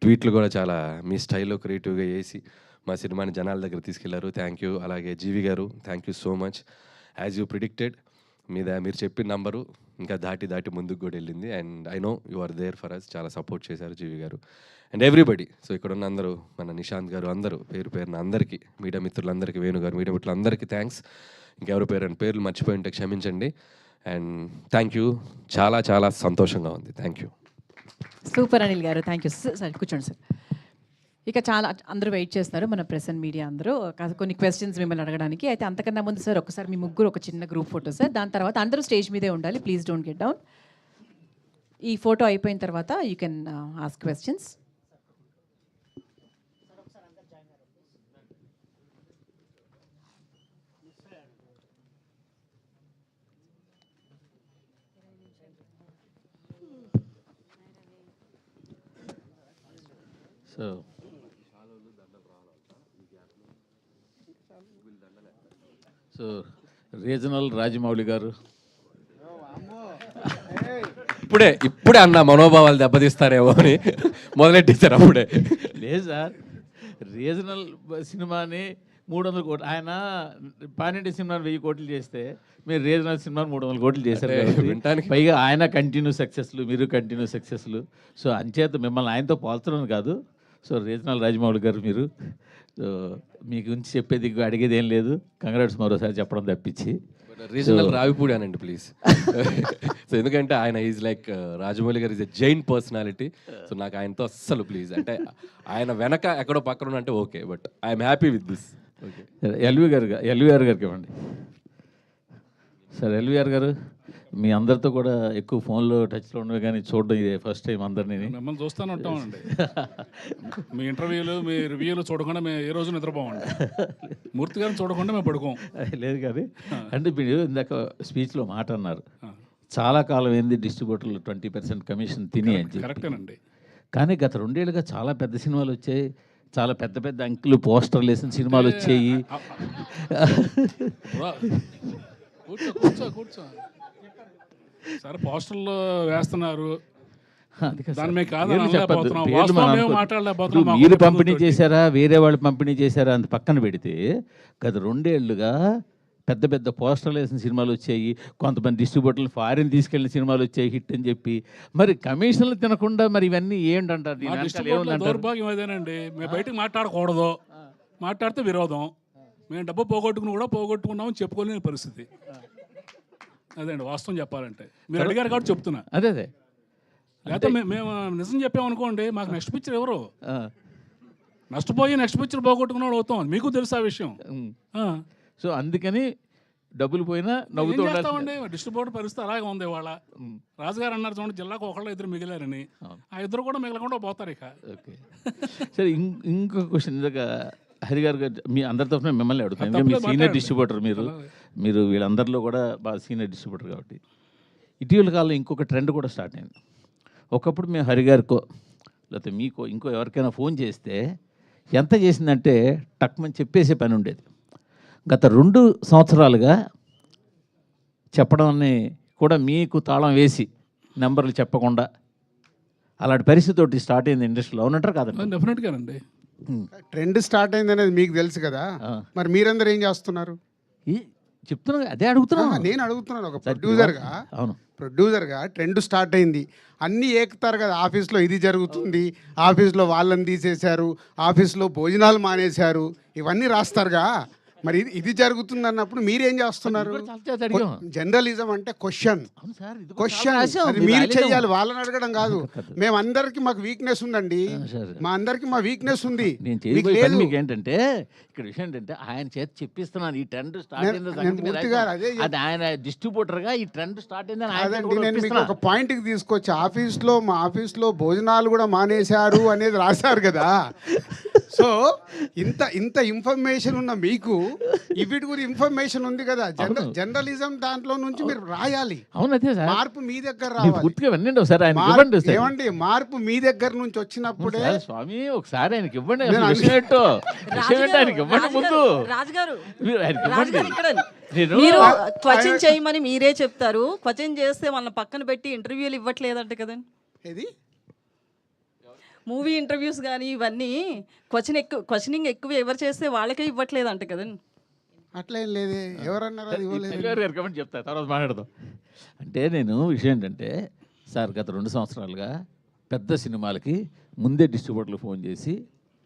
ట్వీట్లు కూడా చాలా మీ స్టైల్లో క్రియేటివ్గా వేసి మా సినిమాని జనాల దగ్గర తీసుకెళ్లారు, థ్యాంక్ యూ. అలాగే జీవి గారు thank you so much. As you predicted మీరు చెప్పిన నంబరు ఇంకా దాటి ముందుకు కూడా వెళ్ళింది. And I know you are there for us, చాలా సపోర్ట్ చేశారు జీవి గారు అండ్ ఎవ్రీబడి. సో ఇక్కడ ఉన్న అందరూ, మన నిశాంత్ గారు, అందరూ పేరున అందరికీ, మీడియా మిత్రులందరికీ, వేణు గారు, మీడియా మిత్రులందరికీ థ్యాంక్స్. ఇంకెవరు పేర్లు మర్చిపోయి ఉంటే క్షమించండి. అండ్ థ్యాంక్ యూ, చాలా చాలా సంతోషంగా ఉంది. Thank you. సూపర్ అనిల్ గారు, థ్యాంక్ యూ సార్. కూర్చోండి సార్. ఇక చాలా అందరూ వెయిట్ చేస్తున్నారు, మన ప్రెస్ అండ్ మీడియా అందరూ కొన్ని క్వశ్చన్స్ మిమ్మల్ని అడగడానికి. అయితే అంతకన్నా ముందు సార్ ఒకసారి మీ ముగ్గురు ఒక చిన్న గ్రూప్ ఫోటో సార్, దాని తర్వాత అందరూ స్టేజ్ మీదే ఉండాలి, ప్లీజ్ డోంట్ గెట్ డౌన్. ఈ ఫోటో అయిపోయిన తర్వాత you can ask questions. So regional Rajamouli గారు ఇప్పుడే అన్న మనోభావాలు దెబ్బతీస్తారేమో అని మొదలెట్టేశారు అప్పుడే. లేదు సార్, రీజనల్ సినిమాని 300 కోట్లు, ఆయన పానింటి సినిమాని 1000 కోట్లు చేస్తే మీరు రీజనల్ సినిమాని 300 కోట్లు చేశారు కాబట్టి, పైగా ఆయన కంటిన్యూ సక్సెస్లు, మీరు కంటిన్యూ సక్సెస్లు. సో అంచేత మిమ్మల్ని ఆయనతో పోల్చడం కాదు. సో రీజనల్ రాజమౌళి గారు మీరు, సో మీ గురించి చెప్పేది అడిగేది ఏం లేదు, కంగ్రాట్స్ మరోసారి చెప్పడం తప్పించి. రీజనల్ రావిపూడి అనండి ప్లీజ్. సో ఎందుకంటే ఆయన ఈజ్ లైక్ రాజమౌళి గారు is a Jain personality. So నాకు ఆయనతో అస్సలు ప్లీజ్, అంటే ఆయన వెనక ఎక్కడో పక్కన అంటే okay, but I'm happy with this. Okay, LV గారికి ఇవ్వండి. సార్ ఎల్వీఆర్ గారు, మీ అందరితో కూడా ఎక్కువ ఫోన్లో టచ్లో ఉండవు, కానీ చూడడం ఇదే ఫస్ట్ టైం అందరినీ. మిమ్మల్ని చూస్తూనే ఉంటామండి. మీ ఇంటర్వ్యూలు, మీ రివ్యూలు చూడకుండా మేము ఏ రోజు నిద్రపోమండి. మూర్తి గారిని చూడకుండా మేము పడుకోం. లేదు కానీ అంటే మీరు ఇందాక స్పీచ్లో మాట అన్నారు, చాలా కాలం ఏంది డిస్ట్రిబ్యూటర్లు 20% కమిషన్ తిని అని చెప్పి. కరెక్టేనండి. కానీ గత 2 ఏళ్ళుగా చాలా పెద్ద సినిమాలు వచ్చాయి, చాలా పెద్ద పెద్ద అంకులు పోస్టర్లు వేసిన సినిమాలు వచ్చాయి. కూర్చో కూర్చో కూర్చో సరే, పోస్టర్లు వేస్తున్నారు, దాని మీద మీరు పంపిణీ చేశారా, వేరే వాళ్ళు పంపిణీ చేశారా అని పక్కన పెడితే గత 2 ఏళ్ళుగా పెద్ద పెద్ద పోస్టర్లు వేసిన సినిమాలు వచ్చాయి, కొంతమంది డిస్ట్రిబ్యూటర్లు ఫారిన్ తీసుకెళ్ళిన సినిమాలు వచ్చాయి హిట్ అని చెప్పి. మరి కమిషన్లు తినకుండా మరి ఇవన్నీ ఏంటంటారు? దౌర్భాగ్యం అదేనండి. మేము బయటకు మాట్లాడకూడదు, మాట్లాడితే విరోధం. మేము డబ్బు పోగొట్టుకున్నామని చెప్పుకోలేని పరిస్థితి. అదేండి వాస్తవం చెప్పాలంటే. మీరు అడిగారు కాబట్టి చెప్తున్నా. అదే లేకపోతే మేము నిజం చెప్పామనుకోండి, మాకు నెక్స్ట్ పిక్చర్ ఎవరు? నష్టపోయి నెక్స్ట్ పిక్చర్ పోగొట్టుకున్నాడు అవుతాం. మీకు తెలుసు ఆ విషయం. సో అందుకని డబ్బులు పోయినా నవ్వుతూ ఉండాలి. డిస్ట్రిబ్యూటర్ పరిస్థితి అలాగే ఉంది ఇవాళ. రాజుగారు అన్నారు చూడండి, జిల్లాకు ఒకళ్ళు ఇద్దరు మిగిలారని. ఆ ఇద్దరు కూడా మిగలకుండా పోతారు ఇక. ఓకే, సరే. ఇంకొక క్వశ్చన్, ఇందాక హరి గారు మీ అందరి తరఫున మిమ్మల్ని అడుగుతాను. మీరు సీనియర్ డిస్ట్రిబ్యూటర్, మీరు వీళ్ళందరిలో కూడా బాగా సీనియర్ డిస్ట్రిబ్యూటర్ కాబట్టి. ఇటీవల కాలంలో ఇంకొక ట్రెండ్ కూడా స్టార్ట్ అయింది. ఒకప్పుడు మేము హరి గారికో లేకపోతే మీకో ఇంకో ఎవరికైనా ఫోన్ చేస్తే ఎంత చేసిందంటే టక్మని చెప్పేసే పని ఉండేది. గత 2 సంవత్సరాలుగా చెప్పడాన్ని కూడా మీకు తాళం వేసి నెంబర్లు చెప్పకుండా అలాంటి పరిస్థితి స్టార్ట్ అయింది ఇండస్ట్రీలో. అవునంటారు కాదండి? డెఫినెట్గా అండి. ట్రెండ్ స్టార్ట్ అయింది అనేది మీకు తెలుసు కదా, మరి మీరందరూ ఏం చేస్తున్నారు? చెప్తున్నా, అదే అడుగుతున్నా. నేను అడుగుతున్నాను ఒక ప్రొడ్యూసర్గా. అవును, ప్రొడ్యూసర్గా ట్రెండ్ స్టార్ట్ అయింది, అన్నీ ఏకుతారు కదా. ఆఫీస్లో ఇది జరుగుతుంది, ఆఫీస్లో వాళ్ళని తీసేశారు, ఆఫీస్లో భోజనాలు మానేశారు, ఇవన్నీ రాస్తారుగా. మరి ఇది జరుగుతుంది అన్నప్పుడు మీరేం చేస్తున్నారు? జర్నలిజం అంటే క్వశ్చన్ అది మీరు చెయ్యాలి, వాళ్ళని అడగడం కాదు. మేమందరికి మాకు వీక్నెస్ ఉందండి, మా అందరికి మా వీక్నెస్ ఉంది. మీకు ఏంటంటే ఇక్కడ విషయం ఏంటంటే ఆయన చేత చెప్పిస్తున్నాను ఈ ట్రెండ్ స్టార్ట్ అయింది. ఆయన డిస్ట్రిబ్యూటర్ గా ఈ ట్రెండ్ స్టార్ట్ అయిందని నేను మీకు ఒక పాయింట్ కి తీసుకొచ్చి, మా ఆఫీస్లో భోజనాలు కూడా మానేశారు అనేది రాశారు కదా. సో ఇంత ఇన్ఫర్మేషన్ ఉన్న మీకు వీటి గురించి ఇన్ఫర్మేషన్ ఉంది కదా. జర్నలిజం దాంట్లో నుంచి మీరు రాయాలి. మార్పు మీ దగ్గర రావాలి. ఏమండి, మార్పు మీ దగ్గర నుంచి వచ్చినప్పుడే. స్వామి ఒకసారి ఆయనకి ఇవ్వండి, ముందు రాజుగారు మీరు క్వశ్చన్ చేయమని మీరే చెప్తారు. క్వశ్చన్ చేస్తే వాళ్ళని పక్కన పెట్టి ఇంటర్వ్యూలు ఇవ్వట్లేదంట కదండి. ఏది మూవీ ఇంటర్వ్యూస్ కానీ ఇవన్నీ క్వశ్చనింగ్ ఎక్కువ ఎవరు చేస్తే వాళ్ళకే ఇవ్వట్లేదంట కదండి. అట్లా ఏం లేదే, ఎవరన్నారు అది ఇవ్వలేదు. చెప్తా, తర్వాత మాట్లాడదాం. అంటే నేను విషయం ఏంటంటే సార్, గత 2 సంవత్సరాలుగా పెద్ద సినిమాలకి ముందే డిస్ట్రిబ్యూటర్లు ఫోన్ చేసి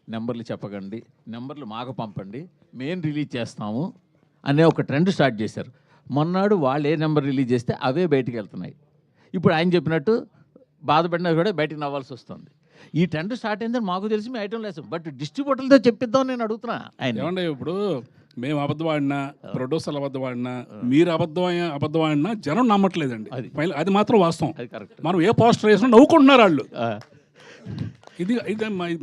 నెంబర్లు చెప్పకండి, నెంబర్లు మాకు పంపండి, మేము రిలీజ్ చేస్తాము అనే ఒక ట్రెండ్ స్టార్ట్ చేశారు. మొన్నాడు వాళ్ళు ఏ నెంబర్ రిలీజ్ చేస్తే అవే బయటికి వెళ్తున్నాయి. ఇప్పుడు ఆయన చెప్పినట్టు బాధపడినా కూడా బయటికి నవ్వాల్సి వస్తుంది. ఈ ట్రెండ్ స్టార్ట్ అయిందని మాకు తెలిసి మేము ఐటమ్ లేదు, బట్ డిస్ట్రిబ్యూటర్లతో చెప్పిద్దాం నేను అడుగుతున్నా. ఆయన ఏమండి, ఇప్పుడు మేము అబద్ధం ఆడినా, ప్రొడ్యూసర్లు అబద్ధం ఆడినా, మీరు అబద్ధం ఆడినా జనం నమ్మట్లేదండి. అది మాత్రం వాస్తవం. మనం ఏ పోస్టర్ వేసినా నవ్వుకుంటున్నారు వాళ్ళు. ఇది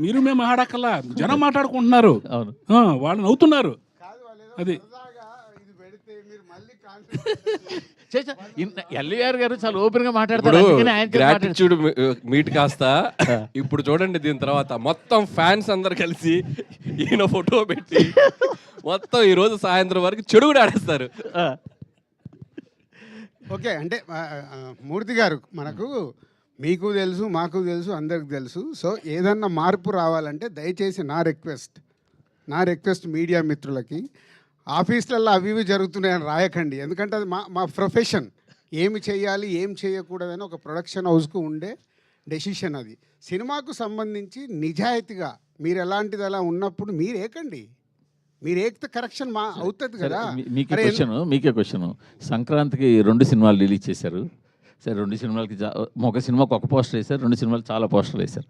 మీరు మేము మాట్లాడక్కల్లా, జనం మాట్లాడుకుంటున్నారు, వాళ్ళు నవ్వుతున్నారు. అది ఎల్వీఆర్ గారు చాలా ఓపెన్ గా మాట్లాడతారు. గ్రాటిట్యూడ్ మీట్ కాస్త ఇప్పుడు చూడండి, దీని తర్వాత మొత్తం ఫ్యాన్స్ అందరు కలిసి ఈయన ఫోటో పెట్టి మొత్తం ఈ రోజు సాయంత్రం వరకు చెడు కూడా ఆడేస్తారు. ఓకే, అంటే మూర్తి గారు, మనకు మీకు తెలుసు, మాకు తెలుసు, అందరికి తెలుసు. సో ఏదన్నా మార్పు రావాలంటే దయచేసి నా రిక్వెస్ట్ మీడియా మిత్రులకి, ఆఫీసులలో అవి ఇవి జరుగుతున్నాయని రాయకండి. ఎందుకంటే అది మా ప్రొఫెషన్. ఏమి చేయాలి, ఏం చేయకూడదని ఒక ప్రొడక్షన్ హౌస్కు ఉండే డెసిషన్ అది. సినిమాకు సంబంధించి నిజాయితీగా మీరు ఎలాంటిది అలా ఉన్నప్పుడు మీరు ఏకండి, మీరు ఏకితే కరెక్షన్ అవుతుంది కదా. మీకే క్వశ్చన్, సంక్రాంతికి 2 సినిమాలు రిలీజ్ చేశారు. సరే, 2 సినిమాలకి ఒక సినిమాకి ఒక పోస్టర్ వేశారు, 2 సినిమాలు చాలా పోస్టర్లు వేశారు.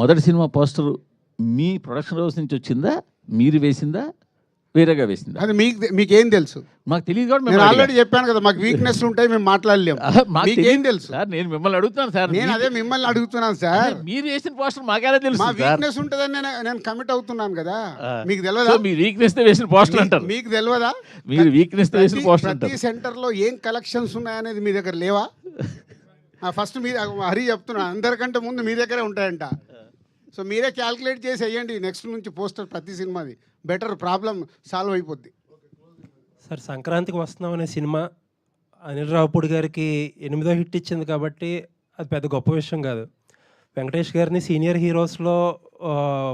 మొదటి సినిమా పోస్టర్ మీ ప్రొడక్షన్ హౌస్ నుంచి వచ్చిందా, మీరు వేసిందా, వేరేగా వేసింది. అది మీకేం తెలుసు? మాకు తెలియదు కూడా నేను ఆల్రెడీ చెప్పాను కదా, మాకు వీక్నెస్ ఉంటాయి, మేము మాట్లాడలేము. మీకేం తెలుసు సార్? నేను మిమ్మల్ని అడుగుతాను సార్. నేను అదే మిమ్మల్ని అడుగుతున్నాను సార్. మీరు వేసిన పోస్టర్ మాకేలా తెలుసు? మా వీక్నెస్ ఉంటుందని నేను కమిట్ అవుతున్నాను కదా. మీకు సో తెలియదా? మీరు వీక్నెస్ తో వేసిన పోస్టర్ అంటారు. మీకు తెలియదా? మీరు వీక్నెస్ తో వేసిన పోస్టర్ ప్రతి అంటారు. సెంటర్లో ఏం కలెక్షన్స్ ఉన్నాయనేది మీ దగ్గర లేవా? ఫస్ట్ మీ హరి చెప్తున్నా, అందరికంటే ముందు మీ దగ్గరే ఉంటాయంట. సో మీరే క్యాల్కులేట్ చేసి వేయండి నెక్స్ట్ నుంచి పోస్టర్ ప్రతి సినిమాది. బెటర్, ప్రాబ్లం సాల్వ్ అయిపోద్ది. సార్, సంక్రాంతికి వస్తున్నాం అనే సినిమా అనిల్ రావుపూడి గారికి 8వ హిట్ ఇచ్చింది కాబట్టి అది పెద్ద గొప్ప విషయం కాదు. వెంకటేష్ గారిని సీనియర్ హీరోస్లో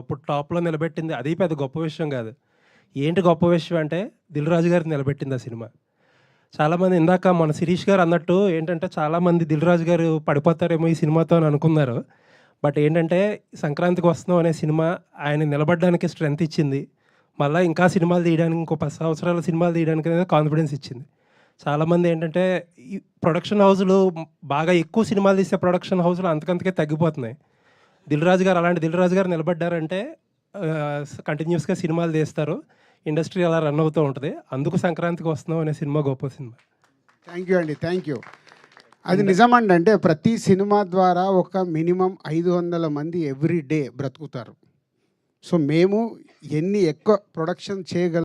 ఇప్పుడు టాప్లో నిలబెట్టింది, అది పెద్ద గొప్ప విషయం కాదు. ఏంటి గొప్ప విషయం అంటే దిల్ రాజు గారిని నిలబెట్టింది ఆ సినిమా. చాలామంది ఇందాక మన శిరీష్ గారు అన్నట్టు ఏంటంటే చాలామంది దిల్ రాజు గారు పడిపోతారేమో ఈ సినిమాతో అని అనుకున్నారు. బట్ ఏంటంటే సంక్రాంతికి వస్తున్నాం అనే సినిమా ఆయన నిలబడడానికి స్ట్రెంత్ ఇచ్చింది. మళ్ళీ ఇంకా సినిమాలు తీయడానికి, ఇంకో 10 సంవత్సరాల సినిమాలు తీయడానికి అనేది కాన్ఫిడెన్స్ ఇచ్చింది. చాలామంది ఏంటంటే ఈ ప్రొడక్షన్ హౌస్లు బాగా ఎక్కువ సినిమాలు తీసే ప్రొడక్షన్ హౌస్లు అంతకంతకే తగ్గిపోతున్నాయి. దిల్ రాజు గారు అలాంటి దిల్ రాజు గారు నిలబడ్డారంటే కంటిన్యూస్గా సినిమాలు తీస్తారు, ఇండస్ట్రీ అలా రన్ అవుతూ ఉంటుంది. అందుకు సంక్రాంతికి వస్తున్నాం అనే సినిమా గొప్ప సినిమా. థ్యాంక్ యూ అండి, థ్యాంక్ యూ. అది నిజమండి. అంటే ప్రతి సినిమా ద్వారా ఒక మినిమం 500 మంది ఎవ్రీ డే బ్రతుకుతారు. సో మేము ఎన్ని ఎక్కువ ప్రొడక్షన్ చేయగల